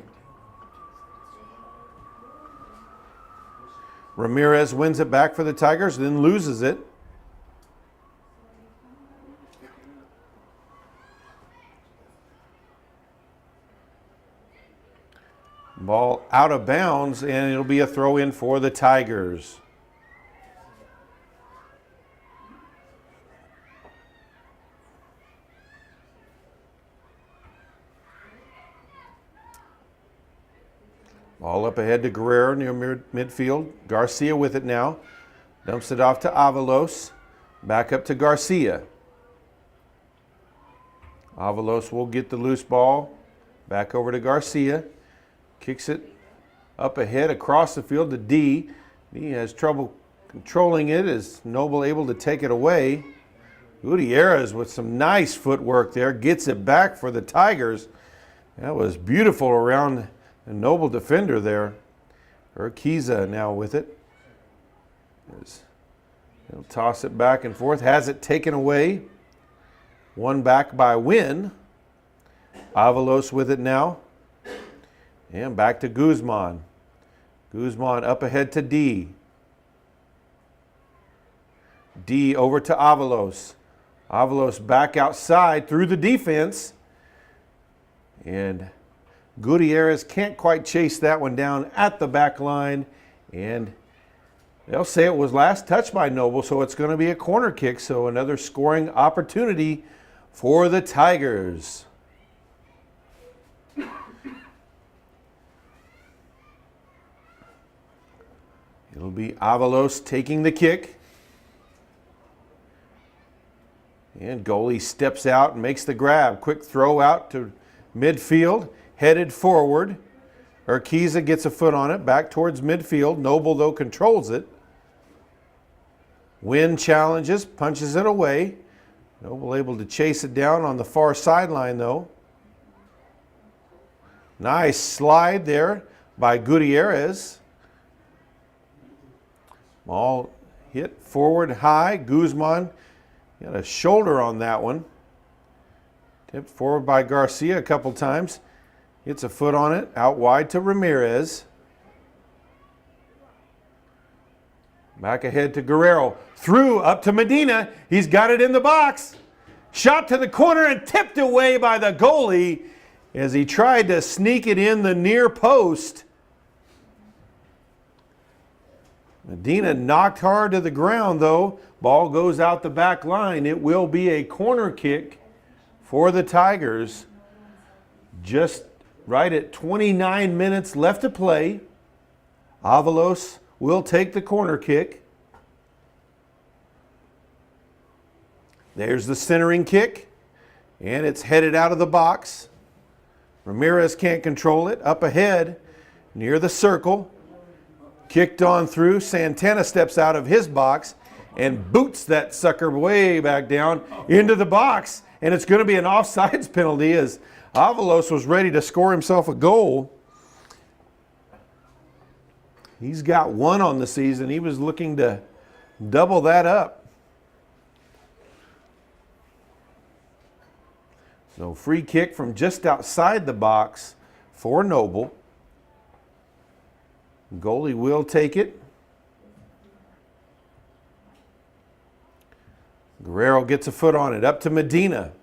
Ramirez wins it back for the Tigers, then loses it. Ball out of bounds, and it'll be a throw in for the Tigers. Ball up ahead to Guerrero near midfield. Garcia with it now. Dumps it off to Avalos. Back up to Garcia. Avalos will get the loose ball. Back over to Garcia. Kicks it up ahead across the field to D. D has trouble controlling it. Is Noble able to take it away? Gutierrez with some nice footwork there. Gets it back for the Tigers. That was beautiful around the Noble defender there. Urquiza now with it. He'll toss it back and forth. Has it taken away. One back by Wynn. Avalos with it now. And back to Guzman. Guzman up ahead to D. D over to Avalos. Avalos back outside through the defense. And Gutierrez can't quite chase that one down at the back line. And they'll say it was last touched by Noble, so it's going to be a corner kick. So another scoring opportunity for the Tigers. It'll be Avalos taking the kick. And goalie steps out and makes the grab. Quick throw out to midfield, headed forward. Urquiza gets a foot on it, back towards midfield. Noble, though, controls it. Wynn challenges, punches it away. Noble able to chase it down on the far sideline, though. Nice slide there by Gutierrez. Ball hit forward high. Guzman got a shoulder on that one. Tipped forward by Garcia a couple times. Gets a foot on it. Out wide to Ramirez. Back ahead to Guerrero. Through up to Medina. He's got it in the box. Shot to the corner and tipped away by the goalie as he tried to sneak it in the near post. Medina knocked hard to the ground, though. Ball goes out the back line. It will be a corner kick for the Tigers. Just right at 29 minutes left to play. Avalos will take the corner kick. There's the centering kick, and it's headed out of the box. Ramirez can't control it. Up ahead, near the circle. Kicked on through. Santana steps out of his box and boots that sucker way back down into the box. And it's going to be an offsides penalty as Avalos was ready to score himself a goal. He's got one on the season. He was looking to double that up. So free kick from just outside the box for Noble. Goalie will take it. Guerrero gets a foot on it. Up to Medina.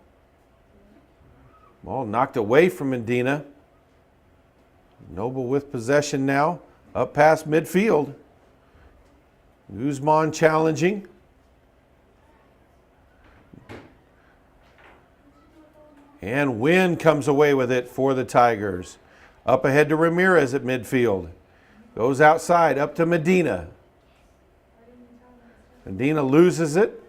Ball knocked away from Medina. Noble with possession now. Up past midfield. Guymon challenging. And Wynn comes away with it for the Tigers. Up ahead to Ramirez at midfield. Goes outside, up to Medina. Medina loses it.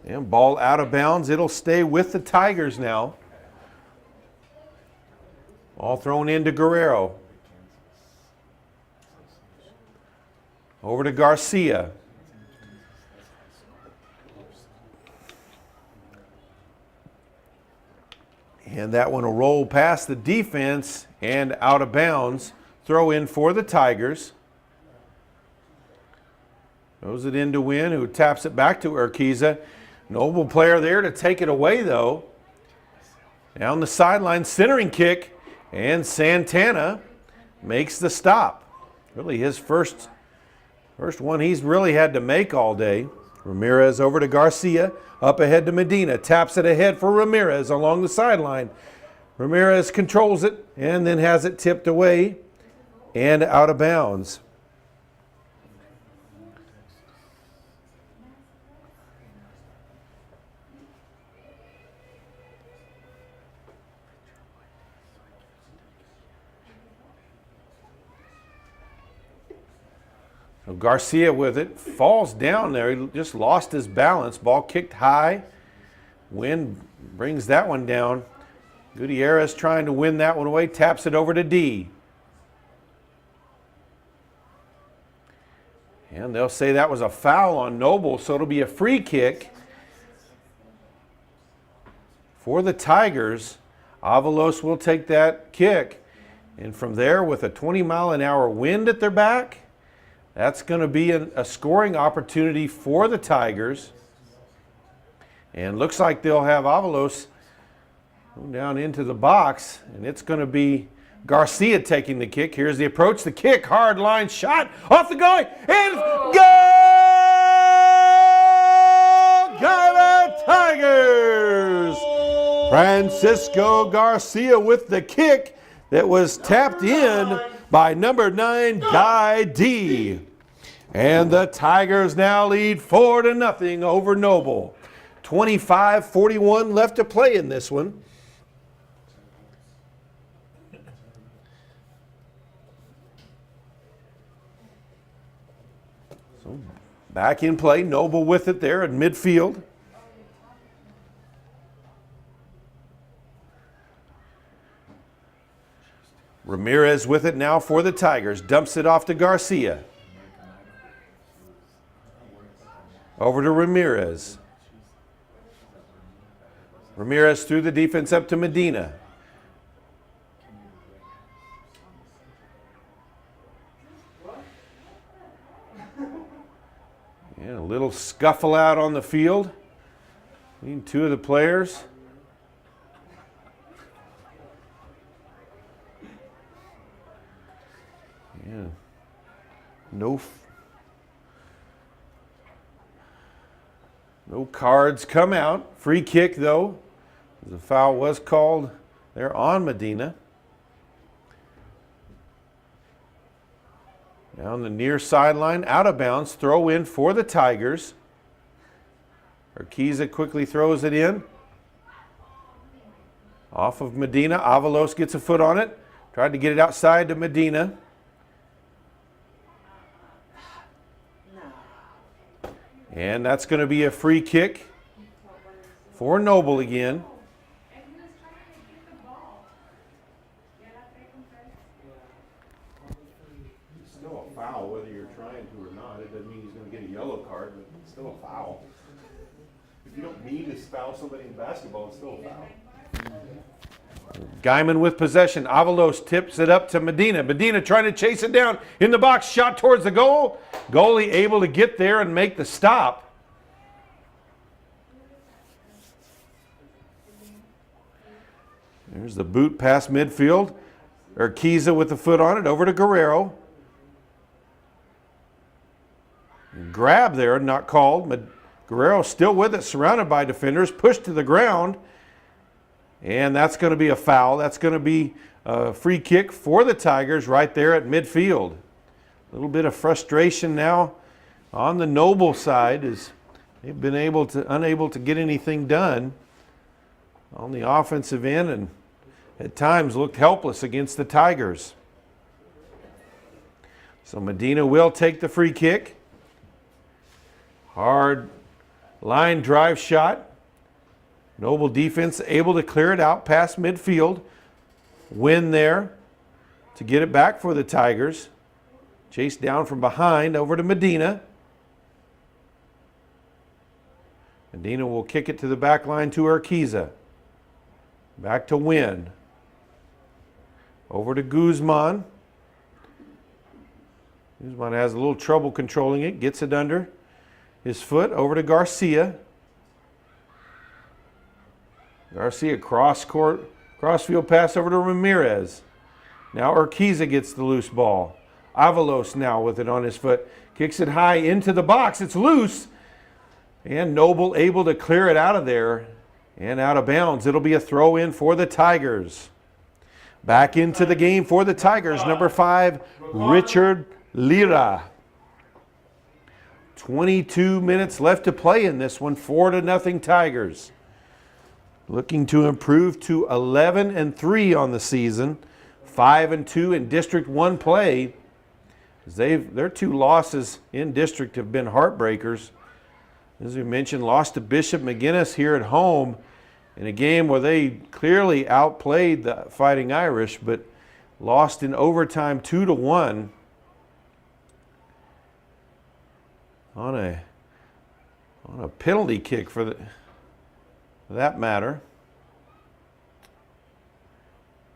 And ball out of bounds. It'll stay with the Tigers now. Ball thrown into Guerrero. Over to Garcia. And that one will roll past the defense and out of bounds. Throw in for the Tigers. Throws it into Wynn, who taps it back to Urquiza. Noble player there to take it away, though. Down the sideline, centering kick, and Santana makes the stop. Really his first one he's really had to make all day. Ramirez over to Garcia, up ahead to Medina, taps it ahead for Ramirez along the sideline. Ramirez controls it and then has it tipped away and out of bounds. So Garcia with it, falls down there. He just lost his balance. Ball kicked high. Wynn brings that one down. Gutierrez trying to win that one away, taps it over to D. And they'll say that was a foul on Noble, so it'll be a free kick for the Tigers. Avalos will take that kick. And from there, with a 20-mile-an-hour wind at their back, that's going to be a scoring opportunity for the Tigers. And looks like they'll have Avalos go down into the box. And it's going to be Garcia taking the kick. Here's the approach, the kick, hard line shot, off the goal, and goal! Guymon Tigers! Francisco Garcia with the kick that was tapped in by number 9, Guy D. And the Tigers now lead 4-0 over Noble. 25-41 left to play in this one. So back in play, Noble with it there at midfield. Ramirez with it now for the Tigers. Dumps it off to Garcia. Over to Ramirez. Ramirez through the defense up to Medina. And a little scuffle out on the field between two of the players. Yeah. No cards come out. Free kick, though. The foul was called there on Medina. Down the near sideline, out of bounds. Throw in for the Tigers. Urquiza quickly throws it in. Off of Medina. Avalos gets a foot on it. Tried to get it outside to Medina. And that's going to be a free kick for Noble again. It's still a foul whether you're trying to or not. It doesn't mean he's going to get a yellow card, but it's still a foul. If you don't mean to foul somebody in basketball, it's still a foul. Guymon with possession. Avalos tips it up to Medina. Medina trying to chase it down in the box. Shot towards the goal. Goalie able to get there and make the stop. There's the boot past midfield. Urquiza with the foot on it. Over to Guerrero. Grab there, not called. Guerrero still with it, surrounded by defenders. Pushed to the ground. And that's going to be a foul. That's going to be a free kick for the Tigers right there at midfield. little bit of frustration now on the Noble side as they've been unable to get anything done on the offensive end and at times looked helpless against the Tigers. So Medina will take the free kick. Hard line drive shot. Noble defense able to clear it out past midfield. Win there to get it back for the Tigers. Chased down from behind over to Medina. Medina will kick it to the back line to Urquiza. Back to Win. Over to Guymon. Guymon has a little trouble controlling it. Gets it under his foot. Over to Garcia. Garcia crossfield pass over to Ramirez. Now Urquiza gets the loose ball. Avalos now with it on his foot. Kicks it high into the box. It's loose. And Noble able to clear it out of there and out of bounds. It'll be a throw in for the Tigers. Back into the game for the Tigers. Number 5, Richard Lira. 22 minutes left to play in this one. 4-0 Tigers. Looking to improve to 11-3 on the season. 5-2 in District 1 play. Their 2 losses in district have been heartbreakers. As we mentioned, lost to Bishop McGuinness here at home in a game where they clearly outplayed the Fighting Irish, but lost in overtime 2-1 on a penalty kick for that matter.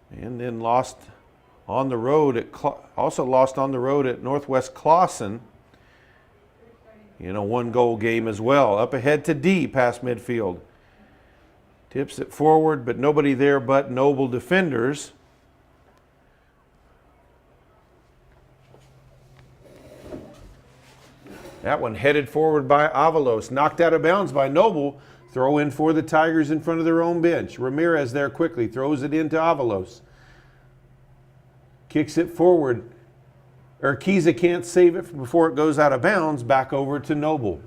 And then lost on the road also lost on the road at Northwest Clawson in a 1-goal game as well. Up ahead to D past midfield. Tips it forward, but nobody there but Noble defenders. That one headed forward by Avalos. Knocked out of bounds by Noble. Throw in for the Tigers in front of their own bench. Ramirez there quickly throws it into Avalos. Kicks it forward. Urquiza can't save it before it goes out of bounds. Back over to Noble.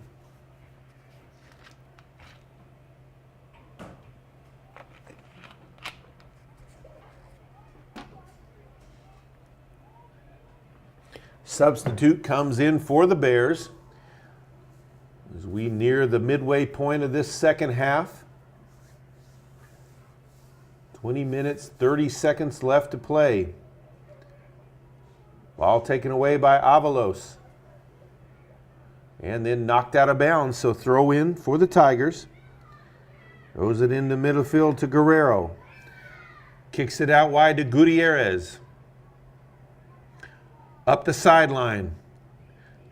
Substitute comes in for the Bears as we near the midway point of this second half. 20 minutes, 30 seconds left to play. Ball taken away by Avalos. And then knocked out of bounds, so throw in for the Tigers. Throws it into midfield to Guerrero. Kicks it out wide to Gutierrez. Up the sideline.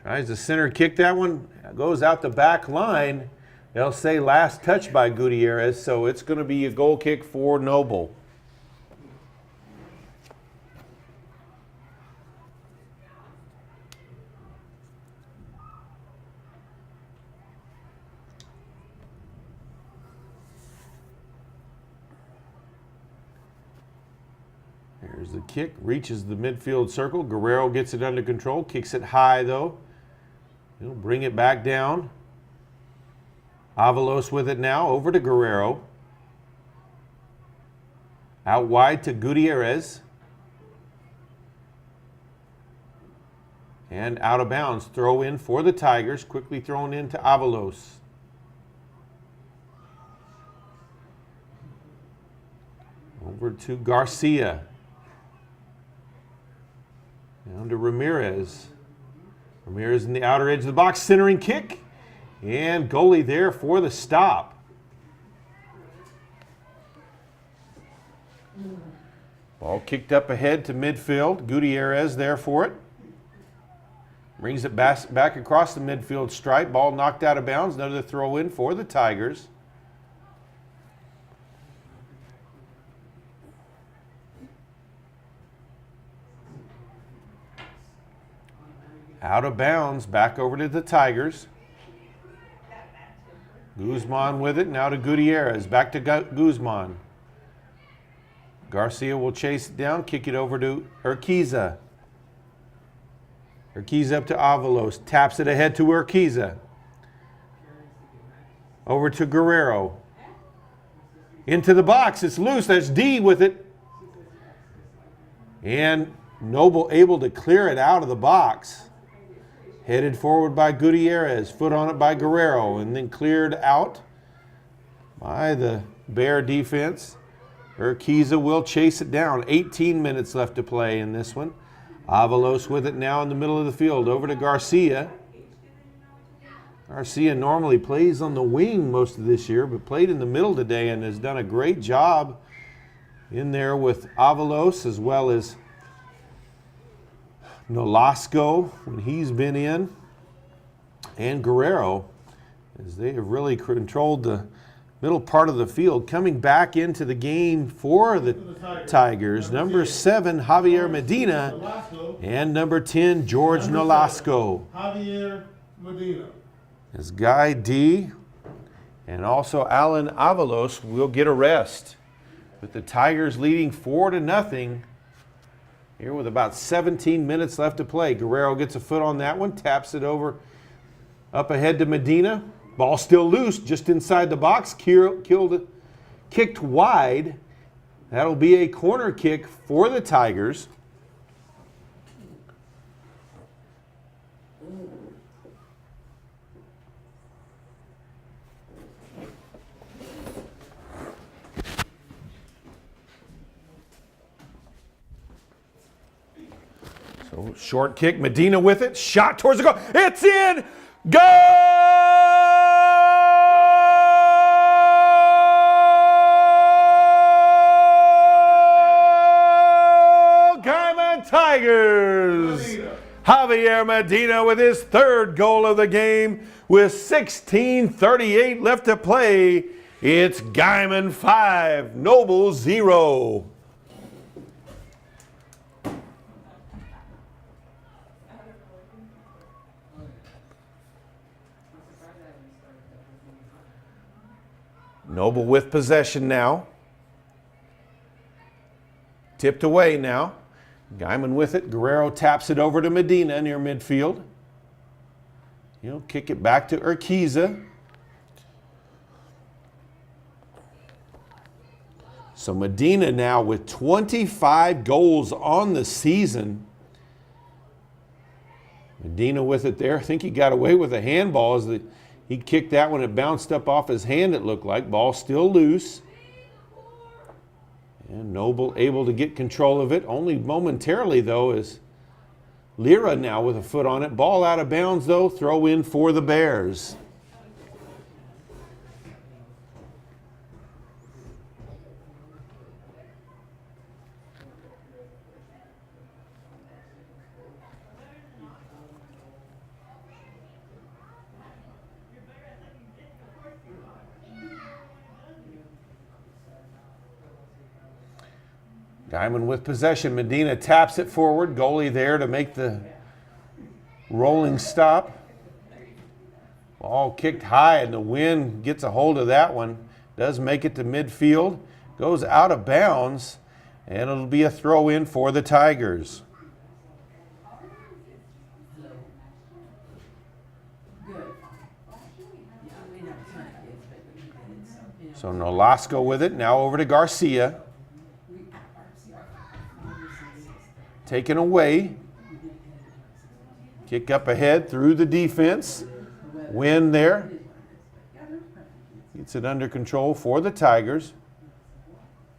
Tries to center kick that one. Goes out the back line. They'll say last touch by Gutierrez, so it's going to be a goal kick for Noble. Here's the kick, reaches the midfield circle. Guerrero gets it under control, kicks it high though. He'll bring it back down. Avalos with it now, over to Guerrero. Out wide to Gutierrez. And out of bounds, throw in for the Tigers, quickly thrown into Avalos. Over to Garcia. Down to Ramirez. Ramirez in the outer edge of the box, centering kick. And goalie there for the stop. Ball kicked up ahead to midfield. Gutierrez there for it. Brings it back across the midfield stripe. Ball knocked out of bounds. Another throw in for the Tigers. Out of bounds, back over to the Tigers. Guymon with it, now to Gutierrez. Back to Guymon. Garcia will chase it down, kick it over to Urquiza. Urquiza up to Avalos. Taps it ahead to Urquiza. Over to Guerrero. Into the box. It's loose. That's D with it. And Noble able to clear it out of the box. Headed forward by Gutierrez. Foot on it by Guerrero. And then cleared out by the Bear defense. Urquiza will chase it down. 18 minutes left to play in this one. Avalos with it now in the middle of the field. Over to Garcia. Garcia normally plays on the wing most of this year, but played in the middle today and has done a great job in there with Avalos as well as Nolasco when he's been in, and Guerrero, as they have really controlled the middle part of the field. Coming back into the game for the Tigers, number 7, Javier Medina, and number 10, George Nolasco. Javier Medina. As Guy D and also Alan Avalos will get a rest, with the Tigers leading 4-0 here with about 17 minutes left to play. Guerrero gets a foot on that one, taps it over up ahead to Medina. Ball still loose, just inside the box, kicked wide. That'll be a corner kick for the Tigers. So short kick, Medina with it, shot towards the goal. It's in! Goal! Guymon Tigers! Javier Medina with his 3rd goal of the game with 16:38 left to play. It's Guymon 5, Noble 0. Noble with possession now. Tipped away now. Guymon with it. Guerrero taps it over to Medina near midfield. He'll kick it back to Urquiza. So Medina now with 25 goals on the season. Medina with it there. I think he got away with a handball as he kicked that one. It bounced up off his hand, it looked like. Ball still loose. And Noble able to get control of it. Only momentarily, though, is Lira now with a foot on it. Ball out of bounds, though. Throw in for the Bears. Guymon with possession. Medina taps it forward. Goalie there to make the rolling stop. Ball kicked high and the wind gets a hold of that one. Does make it to midfield. Goes out of bounds and it'll be a throw in for the Tigers. So Nolasco with it. Now over to Garcia. Taken away. Kick up ahead through the defense. Win there. Gets it under control for the Tigers.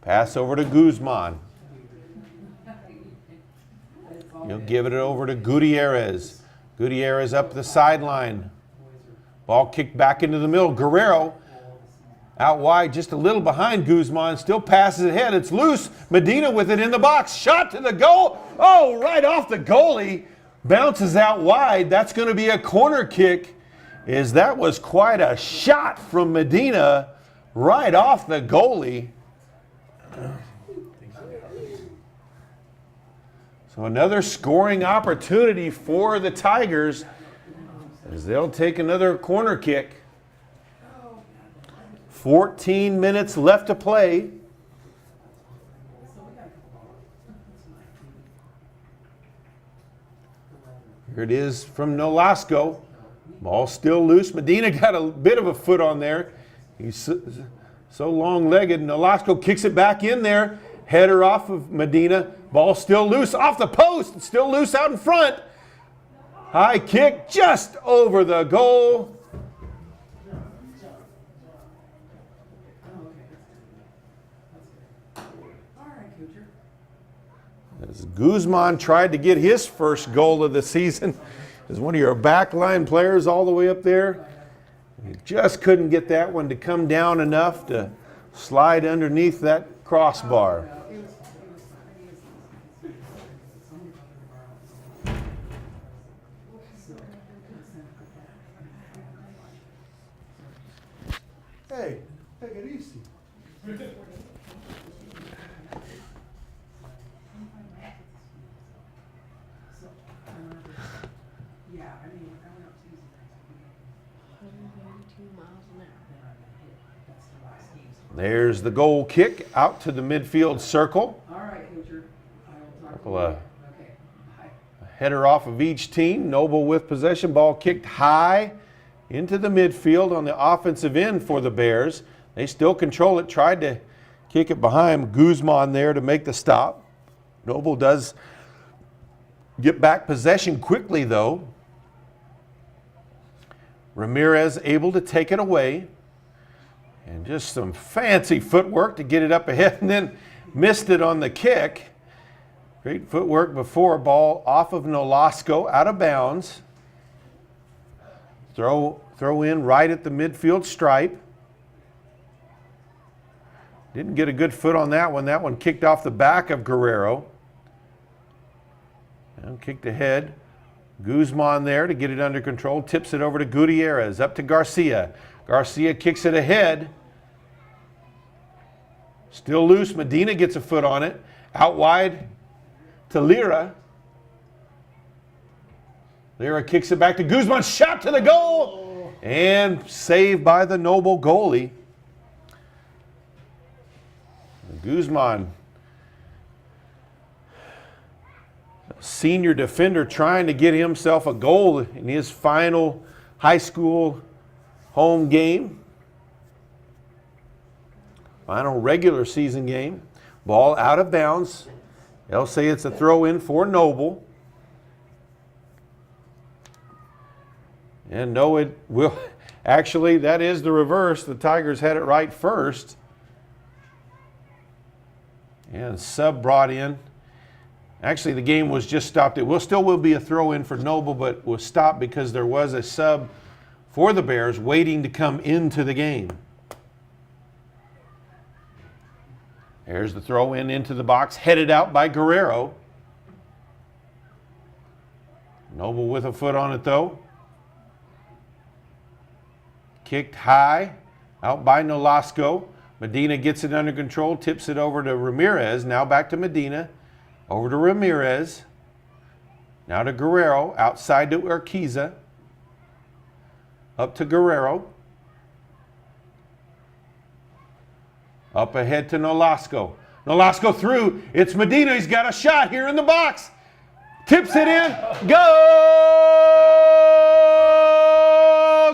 Pass over to Guzman. He'll give it over to Gutierrez. Gutierrez up the sideline. Ball kicked back into the middle. Guerrero out wide, just a little behind Guzman. Still passes ahead. It's loose. Medina with it in the box. Shot to the goal. Oh, right off the goalie. Bounces out wide. That's going to be a corner kick. That was quite a shot from Medina right off the goalie. So another scoring opportunity for the Tigers as they'll take another corner kick. 14 minutes left to play. Here it is from Nolasco. Ball still loose. Medina got a bit of a foot on there. He's so long-legged. Nolasco kicks it back in there. Header off of Medina. Ball still loose off the post. Still loose out in front. High kick just over the goal. As Guymon tried to get his first goal of the season as one of your backline players all the way up there. He just couldn't get that one to come down enough to slide underneath that crossbar. Hey, take it easy. There's the goal kick out to the midfield circle. All right, Coacher. Couple of header off of each team. Noble with possession. Ball kicked high into the midfield on the offensive end for the Bears. They still control it. Tried to kick it behind Guymon there to make the stop. Noble does get back possession quickly though. Ramirez able to take it away. And just some fancy footwork to get it up ahead and then missed it on the kick. Great footwork before. Ball off of Nolasco, out of bounds. Throw in right at the midfield stripe. Didn't get a good foot on that one. That one kicked off the back of Guerrero. And kicked ahead. Guymon there to get it under control. Tips it over to Gutierrez. Up to Garcia. Garcia kicks it ahead. Still loose. Medina gets a foot on it. Out wide to Lira. Lira kicks it back to Guymon. Shot to the goal. And saved by the Noble goalie. Guymon, senior defender, trying to get himself a goal in his final high school home game. Final regular season game. Ball out of bounds. They'll say it's a throw in for Noble. And no, it will. Actually, that is the reverse. The Tigers had it right first. And sub brought in. Actually, the game was just stopped. It still will be a throw in for Noble, but was stopped because there was a sub for the Bears waiting to come into the game. There's the throw in into the box, headed out by Guerrero. Noble with a foot on it though. Kicked high, out by Nolasco. Medina gets it under control, tips it over to Ramirez. Now back to Medina, over to Ramirez. Now to Guerrero, outside to Urquiza. Up to Guerrero. Up ahead to Nolasco. Nolasco through. It's Medina. He's got a shot here in the box. Tips it in. Go!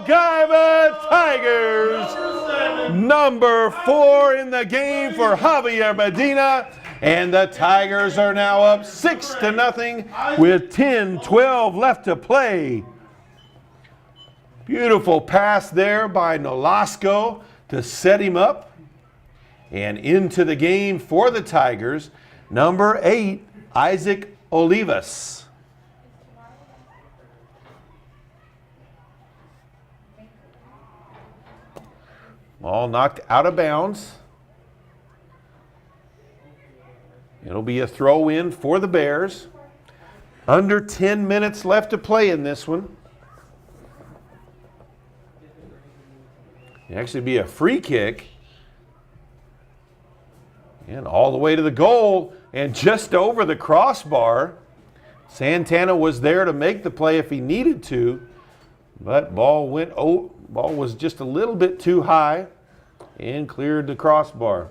Guymon Tigers. Number 4 in the game for Javier Medina. And the Tigers are now up 6-0 with 10-12 left to play. Beautiful pass there by Nolasco to set him up. And into the game for the Tigers, number 8, Isaac Olivas. Ball knocked out of bounds. It'll be a throw in for the Bears. Under 10 minutes left to play in this one. It'll actually be a free kick. And all the way to the goal and just over the crossbar. Santana was there to make the play if he needed to, but ball was just a little bit too high and cleared the crossbar.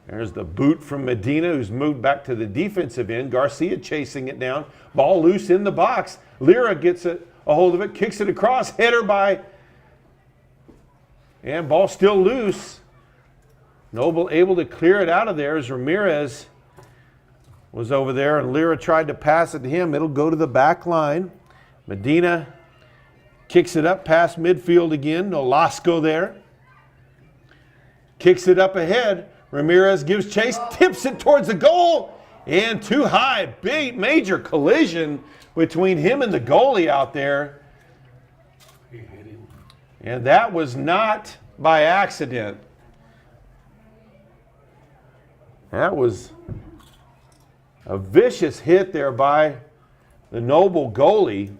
There's the boot from Medina, who's moved back to the defensive end. Garcia chasing it down. Ball loose in the box. Lira gets a hold of it, kicks it across. Header by, and ball still loose. Noble able to clear it out of there as Ramirez was over there, and Lira tried to pass it to him. It'll go to the back line. Medina kicks it up past midfield again. Nolasco there. Kicks it up ahead. Ramirez gives chase, tips it towards the goal, and too high. Big, major collision between him and the goalie out there. And that was not by accident. That was a vicious hit there by the Noble goalie.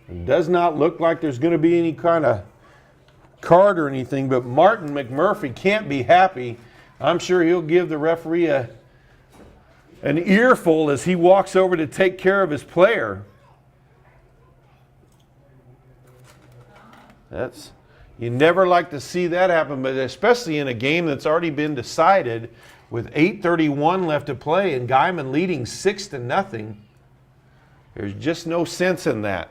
It does not look like there's going to be any kind of card or anything, but Martin McMurphy can't be happy. I'm sure he'll give the referee an earful as he walks over to take care of his player. You never like to see that happen, but especially in a game that's already been decided with 8:31 left to play and Guymon leading 6-0. There's just no sense in that.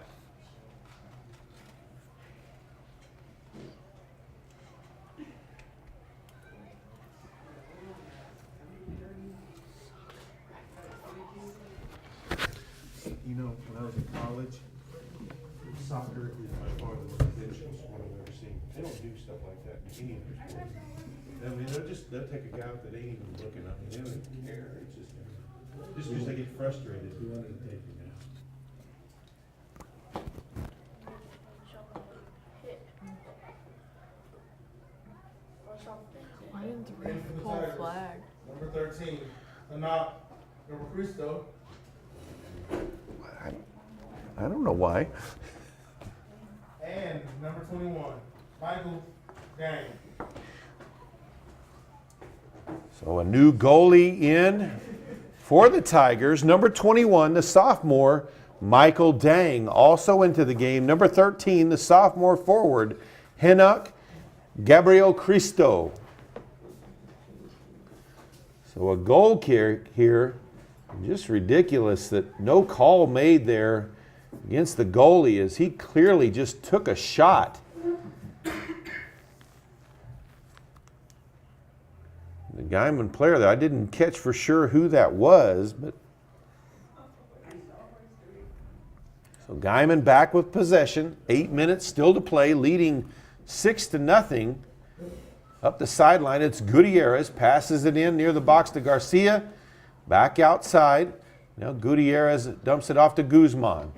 You know, when I was in college, soccer is by far the most vicious sport I've ever seen. They don't do stuff like that in any other sport. I mean, they'll take a guy out that ain't even looking. I mean, they don't even care. It's just because they get frustrated. We wanted to take him out. Why didn't the ref And for the pull Tigers, flag? Number 13, Anat number Cristo. I don't know why. And number 21, Michael Gang. So a new goalie in for the Tigers. Number 21, the sophomore, Michael Dang, also into the game. Number 13, the sophomore forward, Henok Gabriel Cristo. So a goal kick here, just ridiculous that no call made there against the goalie as he clearly just took a shot. The Guymon player there, I didn't catch for sure who that was, but so Guymon back with possession, 8 minutes still to play, leading 6-0. Up the sideline, it's Gutierrez, passes it in near the box to Garcia, back outside. Now Gutierrez dumps it off to Guzman.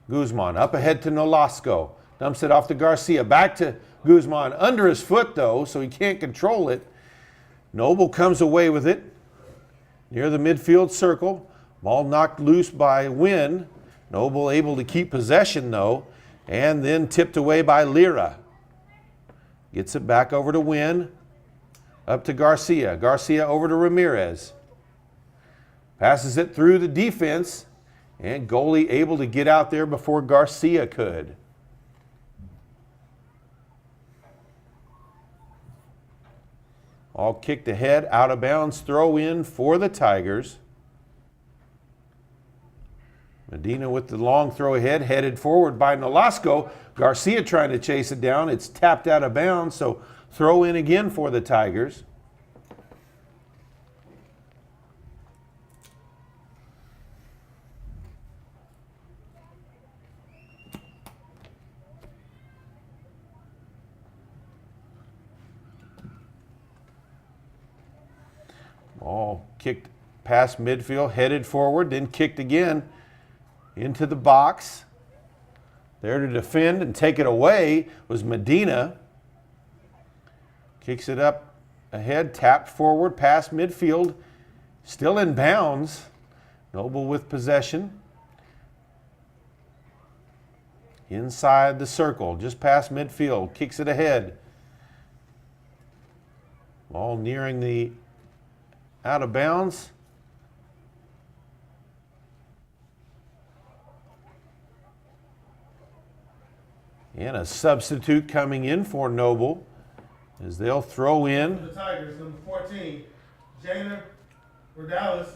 Guzman up ahead to Nolasco, dumps it off to Garcia, back to Guzman, under his foot though, so he can't control it. Noble comes away with it near the midfield circle. Ball knocked loose by Wynn. Noble able to keep possession though, and then tipped away by Lira. Gets it back over to Wynn, up to Garcia. Garcia over to Ramirez. Passes it through the defense, and goalie able to get out there before Garcia could. All kicked ahead, out of bounds, throw in for the Tigers. Medina with the long throw ahead, headed forward by Nolasco. Garcia trying to chase it down. It's tapped out of bounds, so throw in again for the Tigers. Ball kicked past midfield, headed forward, then kicked again into the box. There to defend and take it away was Medina. Kicks it up ahead, tapped forward, past midfield, still in bounds. Noble with possession. Inside the circle, just past midfield, kicks it ahead. Ball nearing the out of bounds. And a substitute coming in for Noble as they'll throw For in. the Tigers, number 14, Jana Rodales.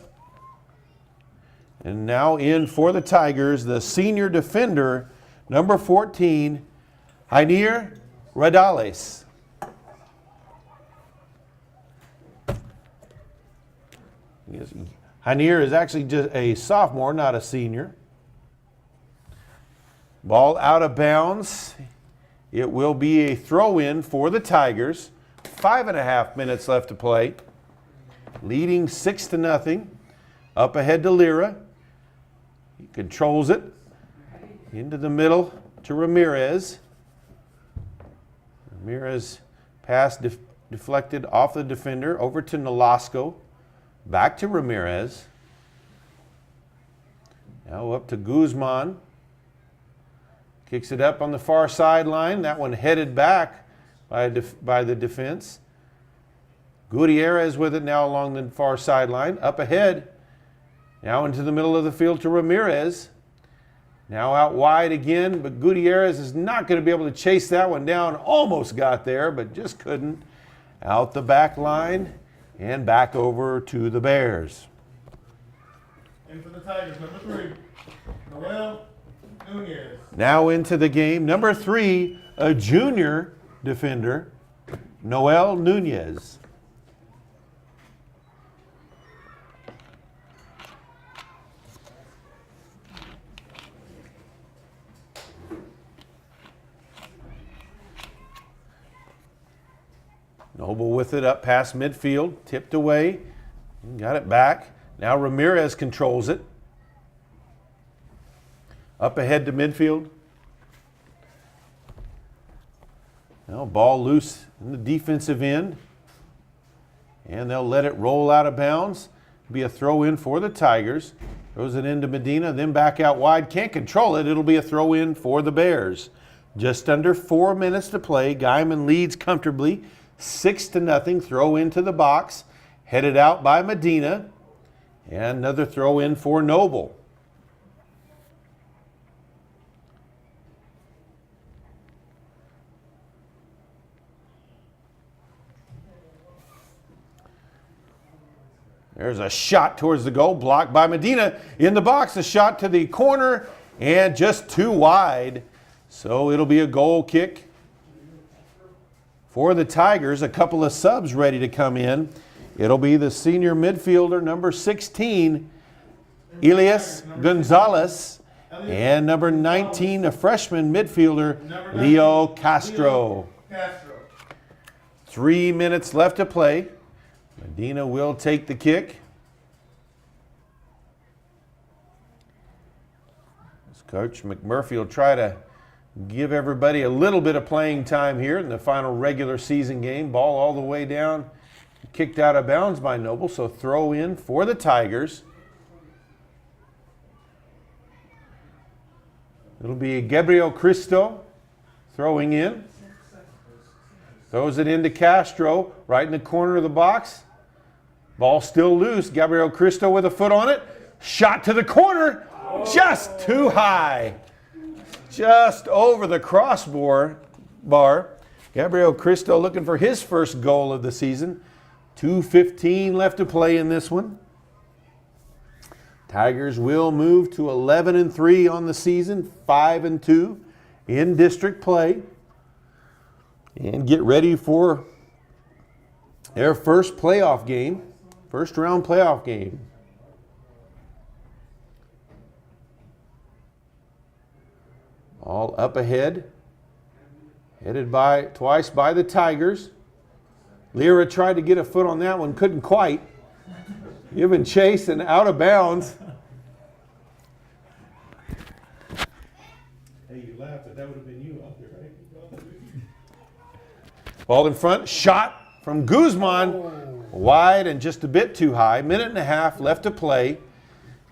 And now in for the Tigers, the senior defender, number 14, Jainier Rodales. Jainier is actually just a sophomore, not a senior. Ball out of bounds. It will be a throw-in for the Tigers. 5.5 minutes left to play. Leading 6-0. Up ahead to Lira. He controls it. Into the middle to Ramirez. Ramirez pass deflected off the defender over to Nolasco. Back to Ramirez. Now up to Guzman. Kicks it up on the far sideline. That one headed back by the defense. Gutierrez with it now along the far sideline. Up ahead. Now into the middle of the field to Ramirez. Now out wide again, but Gutierrez is not going to be able to chase that one down. Almost got there, but just couldn't. Out the back line and back over to the Bears. And for the Tigers, number 3, Noel Nunez. Now into the game, number 3, a junior defender, Noel Nunez. Noble with it up past midfield, tipped away, got it back. Now Ramirez controls it. Up ahead to midfield. Now ball loose in the defensive end. And they'll let it roll out of bounds. Be a throw in for the Tigers. Throws it into Medina, then back out wide. Can't control it. It'll be a throw in for the Bears. Just under 4 minutes to play. Guymon leads comfortably. 6-0. Throw into the box. Headed out by Medina. And another throw in for Noble. There's a shot towards the goal, blocked by Medina. In the box, a shot to the corner, and just too wide. So it'll be a goal kick for the Tigers. A couple of subs ready to come in. It'll be the senior midfielder, number 16, Elias Gonzalez, and number 19, a freshman midfielder, Leo Castro. 3 minutes left to play. Medina will take the kick. As Coach McMurphy will try to give everybody a little bit of playing time here in the final regular season game. Ball all the way down, kicked out of bounds by Noble, so throw in for the Tigers. It'll be Gabriel Cristo throwing in. Throws it into Castro, right in the corner of the box. Ball still loose. Gabriel Cristo with a foot on it. Shot to the corner. Just too high. Just over the crossbar. Gabriel Cristo looking for his first goal of the season. 2:15 left to play in this one. Tigers will move to 11-3 on the season, 5-2 in district play, and get ready for their first playoff game, first round playoff game. All up ahead, headed by twice by the Tigers. Lira tried to get a foot on that one, couldn't quite. Giving chase and out of bounds. Hey, you laughed, but that would have been you out there, right? Ball in front, shot from Guzman, wide and just a bit too high. 1.5 minutes left to play.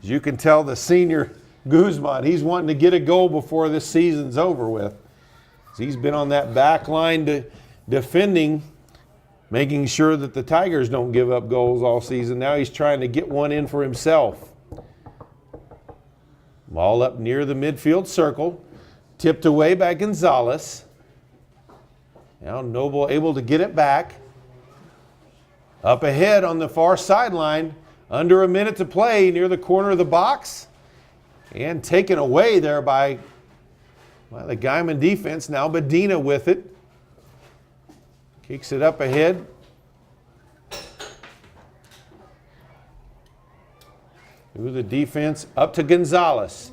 As you can tell, the senior Guzman, he's wanting to get a goal before this season's over with. He's been on that back line defending, making sure that the Tigers don't give up goals all season. Now he's trying to get one in for himself. Ball up near the midfield circle. Tipped away by Gonzalez. Now Noble able to get it back. Up ahead on the far sideline. Under a minute to play near the corner of the box. And taken away there by the Guymon defense. Now Medina with it. Kicks it up ahead. Through the defense up to Gonzalez.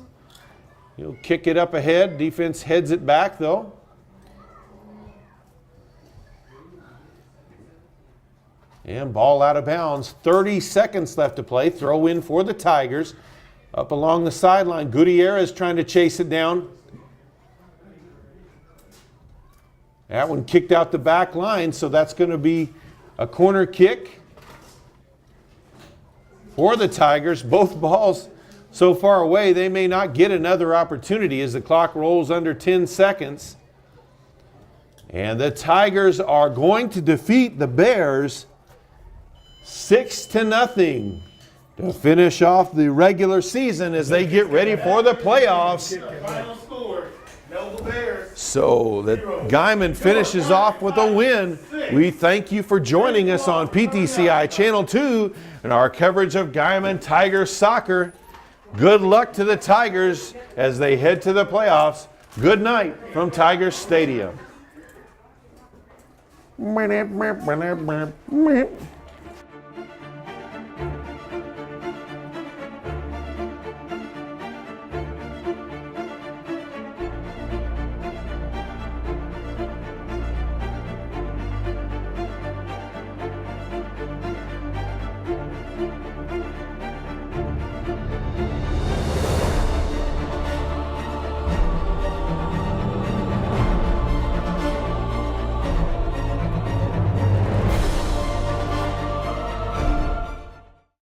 He'll kick it up ahead. Defense heads it back though. And ball out of bounds. 30 seconds left to play. Throw in for the Tigers. Up along the sideline. Gutierrez trying to chase it down. That one kicked out the back line, so that's going to be a corner kick for the Tigers. Both balls so far away, they may not get another opportunity as the clock rolls under 10 seconds. And the Tigers are going to defeat the Bears 6-0 to finish off the regular season as they get ready for the playoffs. Final score, Noble Bears. So the Guymon finishes off with a win. We thank you for joining us on PTCI Channel 2 and our coverage of Guymon Tigers soccer. Good luck to the Tigers as they head to the playoffs. Good night from Tigers Stadium.